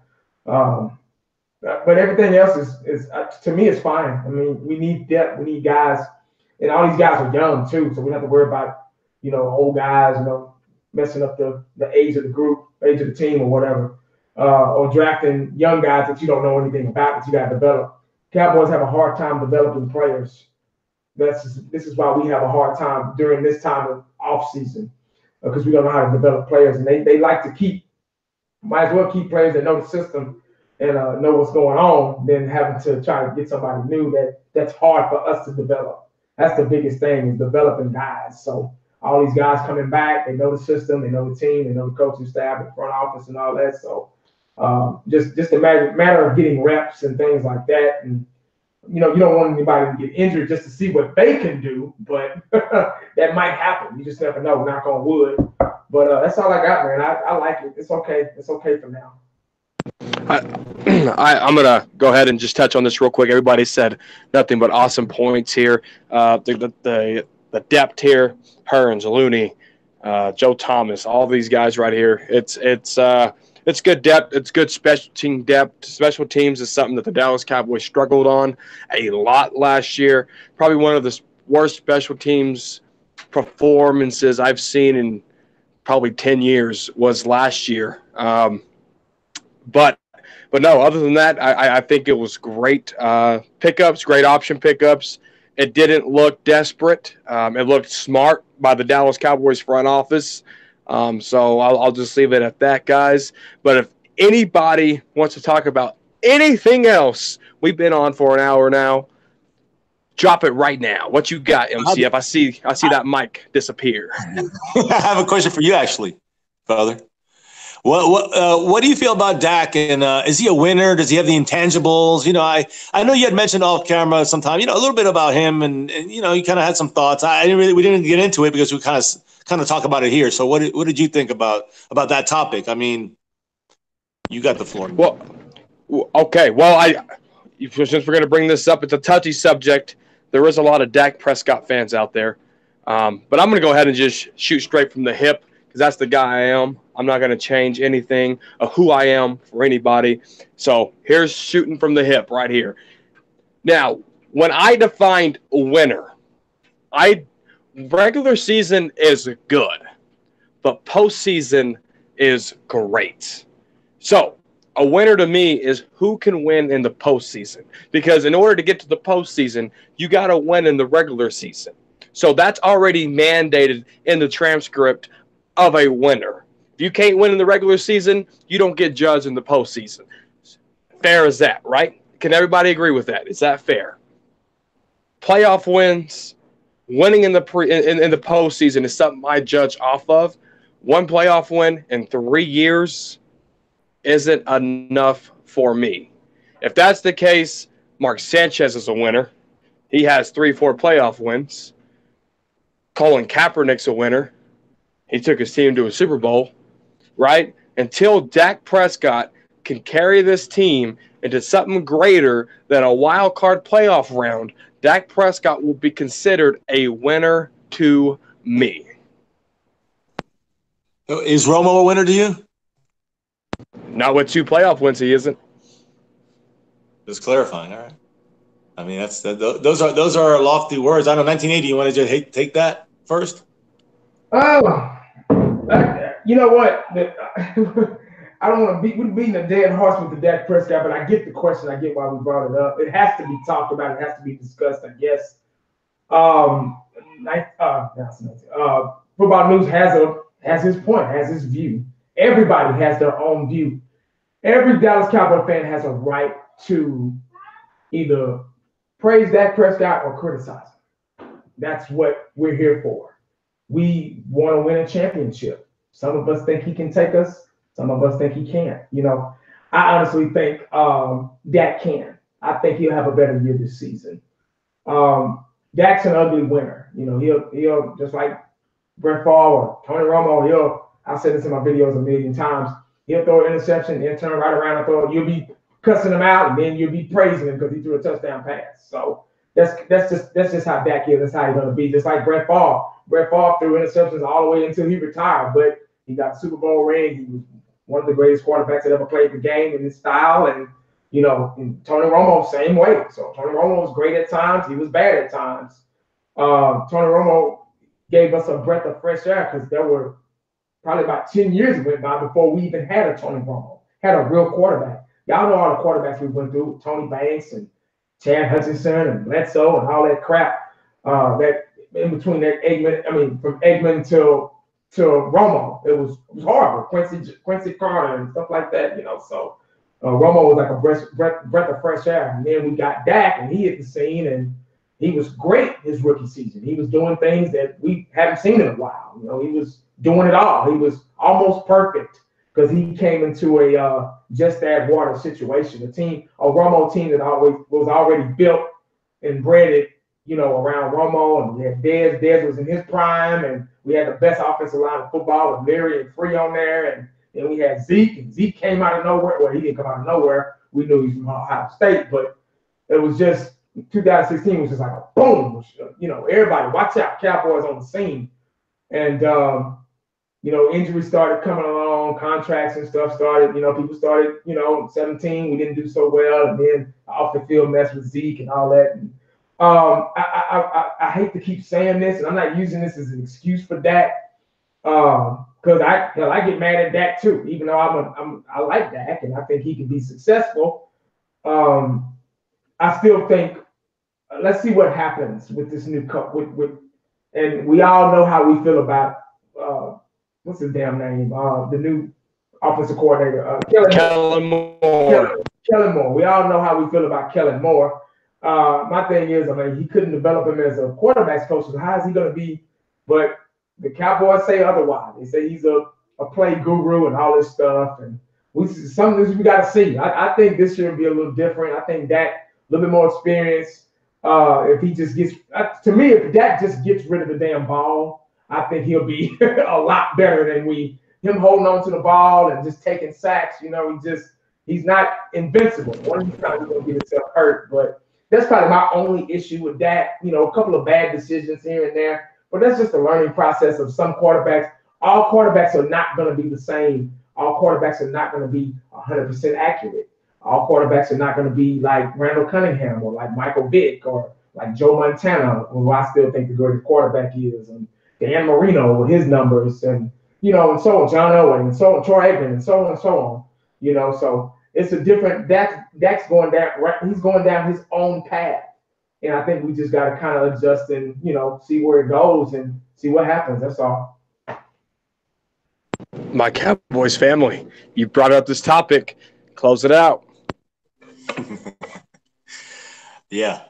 But everything else is to me, is fine. I mean, we need depth. We need guys, and all these guys are young too. So we don't have to worry about, old guys, messing up the age of the group, age of the team or whatever, or drafting young guys that you don't know anything about that you got to develop. Cowboys have a hard time developing players. This is why we have a hard time during this time of off season, because we don't know how to develop players, and they like to might as well keep players that know the system and know what's going on than having to try to get somebody new that's hard for us to develop. That's the biggest thing, is developing guys. So all these guys coming back, they know the system, they know the team, they know the coaching staff, the front office, and all that. So just a matter of getting reps and things like that. And you don't want anybody to get injured just to see what they can do, but that might happen. You just never know. Knock on wood. But that's all I got, man. I like it. It's okay. It's okay for now. I'm going to go ahead and just touch on this real quick. Everybody said nothing but awesome points here. The depth here, Hearns, Looney, Joe Thomas, all these guys right here. It's good depth. It's good special team depth. Special teams is something that the Dallas Cowboys struggled on a lot last year. Probably one of the worst special teams performances I've seen in probably 10 years was last year. But no, other than that, I think it was great pickups, great option pickups. It didn't look desperate. It looked smart by the Dallas Cowboys front office. So I'll just leave it at that, guys. But if anybody wants to talk about anything else, we've been on for an hour now. Drop it right now. What you got, MCF? I see that mic disappear. I have a question for you, actually, brother. What do you feel about Dak? And is he a winner? Does he have the intangibles? I know you had mentioned off camera sometime, a little bit about him, and you kind of had some thoughts. We didn't get into it because we kind of talk about it here. So what did you think about that topic? I mean, you got the floor. Well, okay. Well, since we're going to bring this up, it's a touchy subject. There is a lot of Dak Prescott fans out there, but I'm going to go ahead and just shoot straight from the hip because that's the guy I am. I'm not going to change anything of who I am for anybody. So here's shooting from the hip right here. Now, when I defined a winner, regular season is good, but postseason is great. So a winner to me is who can win in the postseason. Because in order to get to the postseason, you got to win in the regular season. So that's already mandated in the transcript of a winner. If you can't win in the regular season, you don't get judged in the postseason. Fair as that, right? Can everybody agree with that? Is that fair? Playoff wins, winning in the postseason is something I judge off of. One playoff win in 3 years isn't enough for me. If that's the case, Mark Sanchez is a winner. He has 3-4 playoff wins. Colin Kaepernick's a winner. He took his team to a Super Bowl, right? Until Dak Prescott can carry this team into something greater than a wild card playoff round, Dak Prescott will be considered a winner to me. Is Romo a winner to you? Not with 2 playoff wins, he isn't. Just clarifying, all right. I mean, those are lofty words. I know 1980. You want to just take that first? Oh, you know what? I don't want to we're beating a dead horse with the Dak Prescott, but I get the question. I get why we brought it up. It has to be talked about. It has to be discussed, I guess. Football News has his point, has his view. Everybody has their own view. Every Dallas Cowboy fan has a right to either praise Dak Prescott or criticize him. That's what we're here for. We want to win a championship. Some of us think he can take us. Some of us think he can't. I honestly think Dak can. I think he'll have a better year this season. Dak's an ugly winner. He'll just like Brett Favre or Tony Romo. I've said this in my videos a million times. He'll throw an interception, he'll turn right around and throw it. You'll be cussing him out, and then you'll be praising him because he threw a touchdown pass. So that's just how Dak is. That's how he's going to be. Just like Brett Favre. Brett Favre threw interceptions all the way until he retired, but he got the Super Bowl ring. He was one of the greatest quarterbacks that ever played the game in his style. And, and Tony Romo, same way. So Tony Romo was great at times. He was bad at times. Tony Romo gave us a breath of fresh air because there were probably about 10 years went by before we even had a Tony Romo, had a real quarterback. Y'all know all the quarterbacks we went through, Tony Banks and Chad Hutchinson and Bledsoe and all that crap. That in between that from Eggman to Romo, it was horrible. Quincy Carter and stuff like that, So Romo was like a breath of fresh air. And then we got Dak, and he hit the scene, and he was great his rookie season. He was doing things that we haven't seen in a while. He was doing it all. He was almost perfect because he came into a just add water situation. A Romo team that was already built and bred around Romo, and we had Dez. Dez was in his prime, and we had the best offensive line of football with Larry and Free on there, and and we had Zeke, and Zeke came out of nowhere. Well, he didn't come out of nowhere. We knew he was from Ohio State, but it was just 2016 was just like a boom. You know, everybody, watch out, Cowboys on the scene. And, you know, injuries started coming along, contracts and stuff started, you know, people started, you know, 17, we didn't do so well. And then off the field mess with Zeke and all that. And, I hate to keep saying this, and I'm not using this as an excuse for Dak, because I get mad at Dak too, even though I like Dak and I think he can be successful. I still think let's see what happens with this new cup. And we all know how we feel about what's his damn name? The new offensive coordinator, Kellen Moore. Kellen Moore. We all know how we feel about Kellen Moore. My thing is, I mean, he couldn't develop him as a quarterback's coach. So how is he going to be? But the Cowboys say otherwise. They say he's a play guru and all this stuff. And some of this we got to see. I think this year will be a little different. I think Dak a little bit more experience. If he just gets, to me, if Dak just gets rid of the damn ball, I think he'll be a lot better than him holding on to the ball and just taking sacks. You know, he's not invincible. One of these times he's going to get himself hurt, but that's probably my only issue with Dak. You know, a couple of bad decisions here and there, but that's just a learning process of some quarterbacks. All quarterbacks are not going to be the same. All quarterbacks are not going to be 100% accurate. All quarterbacks are not going to be like Randall Cunningham or like Michael Vick or like Joe Montana, who I still think the greatest quarterback is, and Dan Marino with his numbers, and you know, and so on, John Elway, and so on, Troy Aikman, and so on and so on. You know, so it's a different. Dak's going down. Right, he's going down his own path, and I think we just got to kind of adjust and see where it goes and see what happens. That's all. My Cowboys family, you brought up this topic. Close it out. Yeah.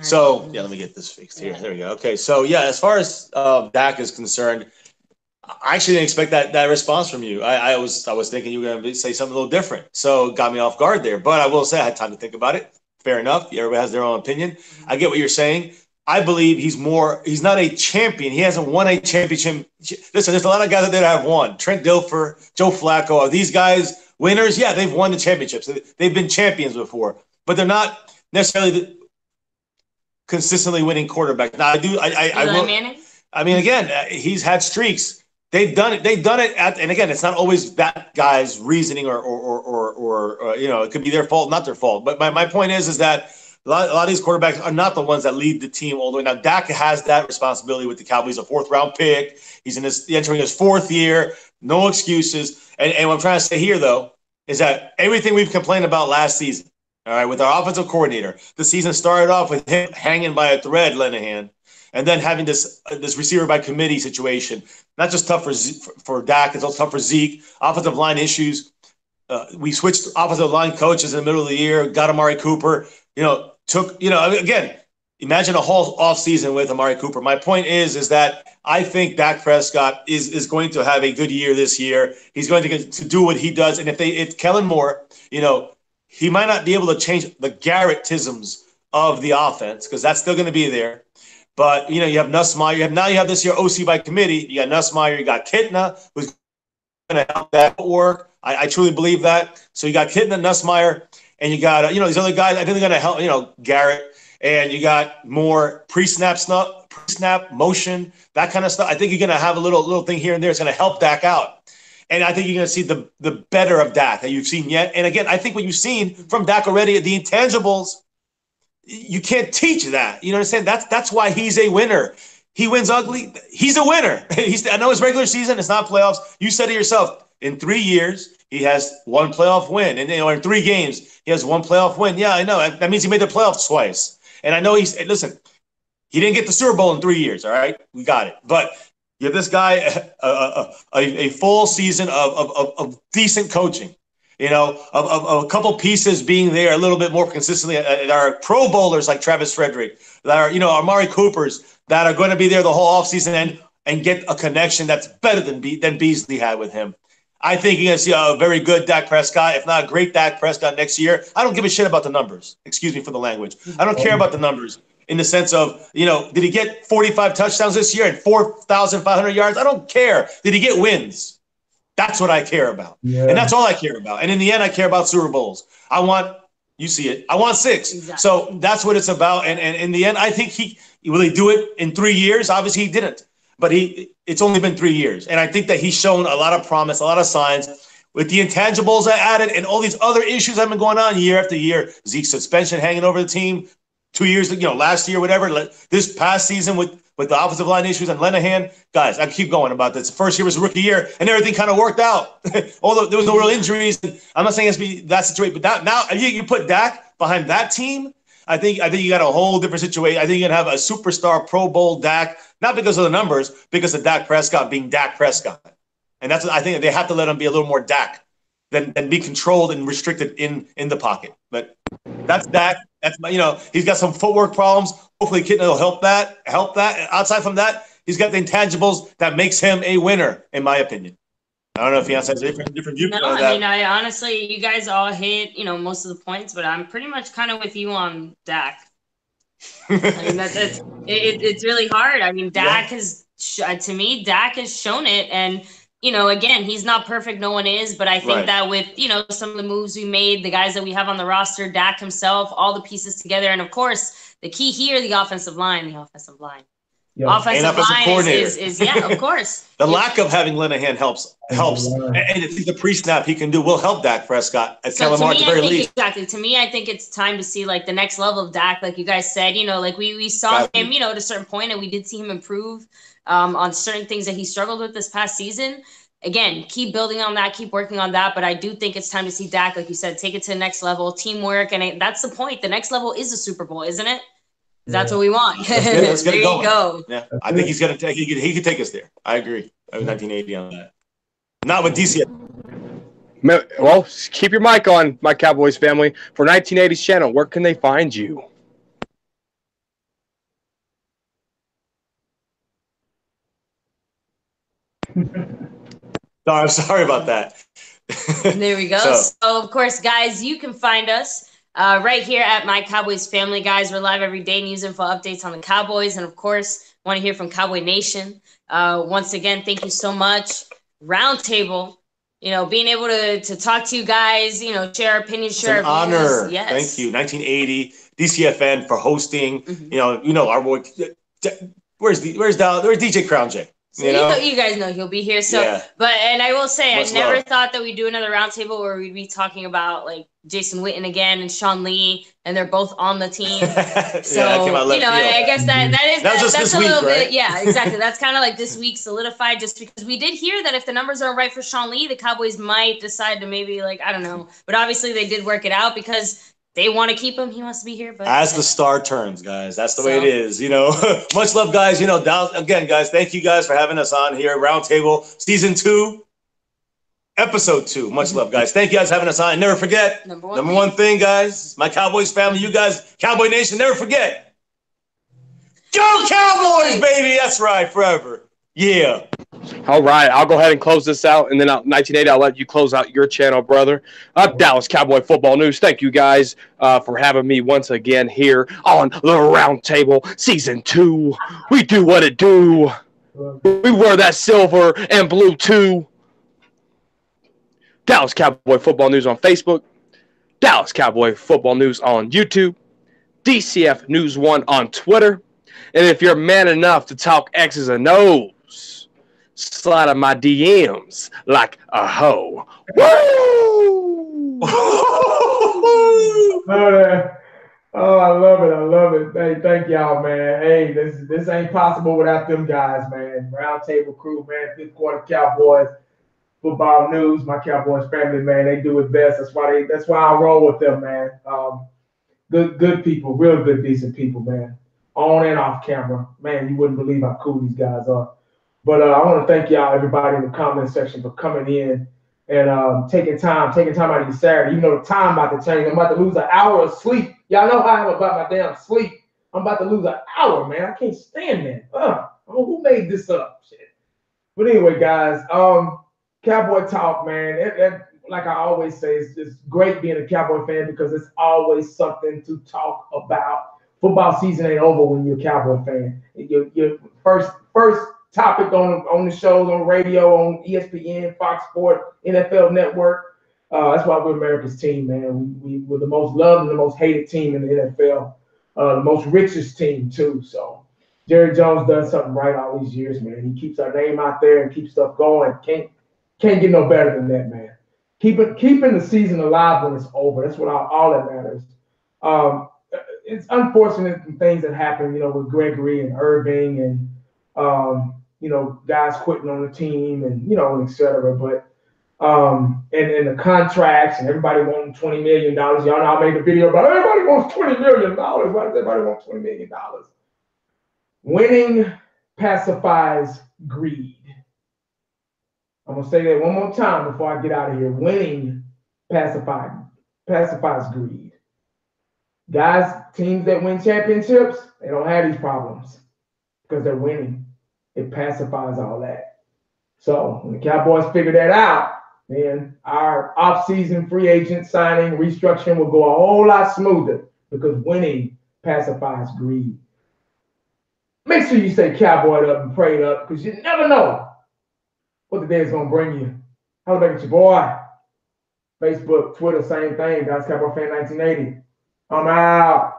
So let me get this fixed here. There we go. Okay. So as far as Dak is concerned, I actually didn't expect that response from you. I was thinking you were going to say something a little different. So it got me off guard there. But I will say I had time to think about it. Fair enough. Everybody has their own opinion. I get what you're saying. I believe he's not a champion. He hasn't won a championship. Listen, there's a lot of guys out there that have won. Trent Dilfer, Joe Flacco. Are these guys winners? Yeah, they've won the championships. They've been champions before, but they're not necessarily consistently winning quarterbacks. Now, I mean, again, he's had streaks. They've done it. And again, it's not always that guy's reasoning or it could be their fault, not their fault. But my point is that a lot of these quarterbacks are not the ones that lead the team all the way. Now, Dak has that responsibility with the Cowboys. He's a fourth-round pick. He's entering his fourth year. No excuses. And what I'm trying to say here, though, is that everything we've complained about last season, all right, with our offensive coordinator, the season started off with him hanging by a thread, Linehan, and then having this receiver by committee situation. Not just tough for Dak, it's also tough for Zeke. Offensive line issues. We switched offensive line coaches in the middle of the year, got Amari Cooper, again, imagine a whole offseason with Amari Cooper. My point is that I think Dak Prescott is going to have a good year this year. He's going to do what he does. And if Kellen Moore, he might not be able to change the Garrett-tisms of the offense because that's still going to be there. But, you have Nussmeier. Now you have this year OC by committee. You got Nussmeier. You got Kitna, who's going to help that work. I truly believe that. So you got Kitna, Nussmeier, and you got, these other guys. I think they're going to help, Garrett. And you got more pre-snap motion, that kind of stuff. I think you're going to have a little thing here and there. It's going to help Dak out. And I think you're going to see the better of Dak that you've seen yet. And again, I think what you've seen from Dak already, the intangibles, you can't teach that. You know what I'm saying? That's why he's a winner. He wins ugly. He's a winner. I know it's regular season. It's not playoffs. You said it yourself. In 3 years, he has one playoff win. And in 3 games, he has one playoff win. Yeah, I know. That means he made the playoffs twice. And I know he didn't get the Super Bowl in 3 years. All right, we got it. But you have this guy, a full season of decent coaching, of a couple pieces being there a little bit more consistently. There are Pro Bowlers like Travis Frederick, that are, Amari Coopers that are going to be there the whole offseason and get a connection that's better than Beasely had with him. I think you're going to see a very good Dak Prescott, if not a great Dak Prescott next year. I don't give a shit about the numbers. Excuse me for the language. I don't care about the numbers in the sense of, did he get 45 touchdowns this year and 4,500 yards? I don't care. Did he get wins? That's what I care about. Yeah. And that's all I care about. And in the end, I care about Super Bowls. You see it. I want 6. Exactly. So that's what it's about. And in the end, I think will he do it in 3 years? Obviously he didn't. But it's only been 3 years. And I think that he's shown a lot of promise, a lot of signs. With the intangibles I added and all these other issues that have been going on year after year, Zeke's suspension hanging over the team, 2 years, last year, whatever, this past season with the offensive line issues and Lenahan, guys, I keep going about this. The first year was a rookie year, and everything kind of worked out. Although there was no real injuries. I'm not saying it's be that situation, but now you put Dak behind that team, I think you got a whole different situation. I think you're going to have a superstar Pro Bowl Dak, not because of the numbers, because of Dak Prescott being Dak Prescott. And that's what I think they have to let him be a little more Dak than be controlled and restricted in the pocket. But that's Dak. That's he's got some footwork problems. Hopefully, Kitten will help that. Outside from that, he's got the intangibles that makes him a winner, in my opinion. I don't know if he has a different viewpoint on that. I mean, I honestly, you guys all hit most of the points, but I'm pretty much kind of with you on Dak. I mean, it's really hard. I mean, Dak has shown it, and again, he's not perfect. No one is, but I think that with some of the moves we made, the guys that we have on the roster, Dak himself, all the pieces together, and of course, the key here, the offensive line. Yeah. Offensive line is of course. The lack of having Linehan helps. And the pre-snap he can do will help Dak Prescott at Kellen Moore at the very least. Exactly. To me, I think it's time to see the next level of Dak. Like you guys said, we saw him, at a certain point, and we did see him improve on certain things that he struggled with this past season. Again, keep building on that, keep working on that. But I do think it's time to see Dak, like you said, take it to the next level, teamwork. And that's the point. The next level is the Super Bowl, isn't it? That's what we want. Let's get it going. Go. Yeah, I think he's gonna take. He could take us there. I agree. I was 1980 on that. Not with DC. Well, keep your mic on, my Cowboys family. For 1980s channel, where can they find you? I'm sorry about that. There we go. So, of course, guys, you can find us right here at My Cowboys Family, guys. We're live every day, news info updates on the Cowboys. And, of course, want to hear from Cowboy Nation. Once again, thank you so much. Roundtable, being able to talk to you guys, share our opinions, share our views. Honor. Yes. Thank you. 1980, DCFN for hosting. Mm-hmm. Our boy. Where's DJ Crown J? So you guys know he'll be here. So, yeah. And I will say, Much I never love. thought that we'd do another roundtable where we'd be talking about Jason Witten again and Sean Lee, and they're both on the team. So I guess that's a little bit, yeah, exactly. That's kind of this week solidified, just because we did hear that if the numbers are right for Sean Lee, the Cowboys might decide to maybe I don't know, but obviously they did work it out because they want to keep him. He wants to be here. But as the star turns, guys, that's the way it is. Much love, guys. Again, guys, thank you guys for having us on here. Roundtable Season 2, Episode 2. Much love, guys. Thank you guys for having us on. And never forget, number one thing, guys, my Cowboys family, you guys, Cowboy Nation, never forget. Go Cowboys, baby. That's right, forever. Yeah. All right, I'll go ahead and close this out, and then 1980, I'll let you close out your channel, brother. Dallas Cowboy Football News. Thank you guys for having me once again here on the Roundtable Season 2. We do what it do. We wear that silver and blue too. Dallas Cowboy Football News on Facebook. Dallas Cowboy Football News on YouTube. DCF News 1 on Twitter. And if you're man enough to talk X's and O's, slide on my DMs like a hoe. Woo! Oh, I love it. I love it. Hey, thank y'all, man. Hey, this ain't possible without them guys, man. Roundtable crew, man. Fifth Quarter Cowboys Football News. My Cowboys family, man. They do it best. That's why I roll with them, man. Good people, real good, decent people, man. On and off camera, man. You wouldn't believe how cool these guys are. But I want to thank y'all, everybody in the comment section, for coming in and taking time out of your Saturday. You know the time about to change. I'm about to lose an hour of sleep. Y'all know how I am about my damn sleep. I'm about to lose an hour, man. I can't stand that. Who made this up? Shit. But anyway, guys, Cowboy Talk, man. Like I always say, it's great being a Cowboy fan because it's always something to talk about. Football season ain't over when you're a Cowboy fan. Your first topic on the shows, on radio, on ESPN, Fox Sports, NFL Network. That's why we're America's team, man. We're the most loved and the most hated team in the NFL, the most richest team too. So Jerry Jones does something right all these years, man. He keeps our name out there and keeps stuff going. Can't get no better than that, man. Keeping the season alive when it's over. That's what all that matters. It's unfortunate things that happen, with Gregory and Irving and guys quitting on the team and et cetera. But and the contracts and everybody wanting $20 million. Y'all know I made a video about everybody wants $20 million. Why does everybody want $20 million? Winning pacifies greed. I'm gonna say that one more time before I get out of here. Winning pacifies greed. Guys, teams that win championships, they don't have these problems because they're winning. It pacifies all that. So when the Cowboys figure that out, then our off-season free agent signing restructuring will go a whole lot smoother because winning pacifies greed. Make sure you stay cowboyed up and prayed up because you never know what the day is going to bring you. Holla back at your boy. Facebook, Twitter, same thing. Guys, Cowboy Fan 1980. I'm out.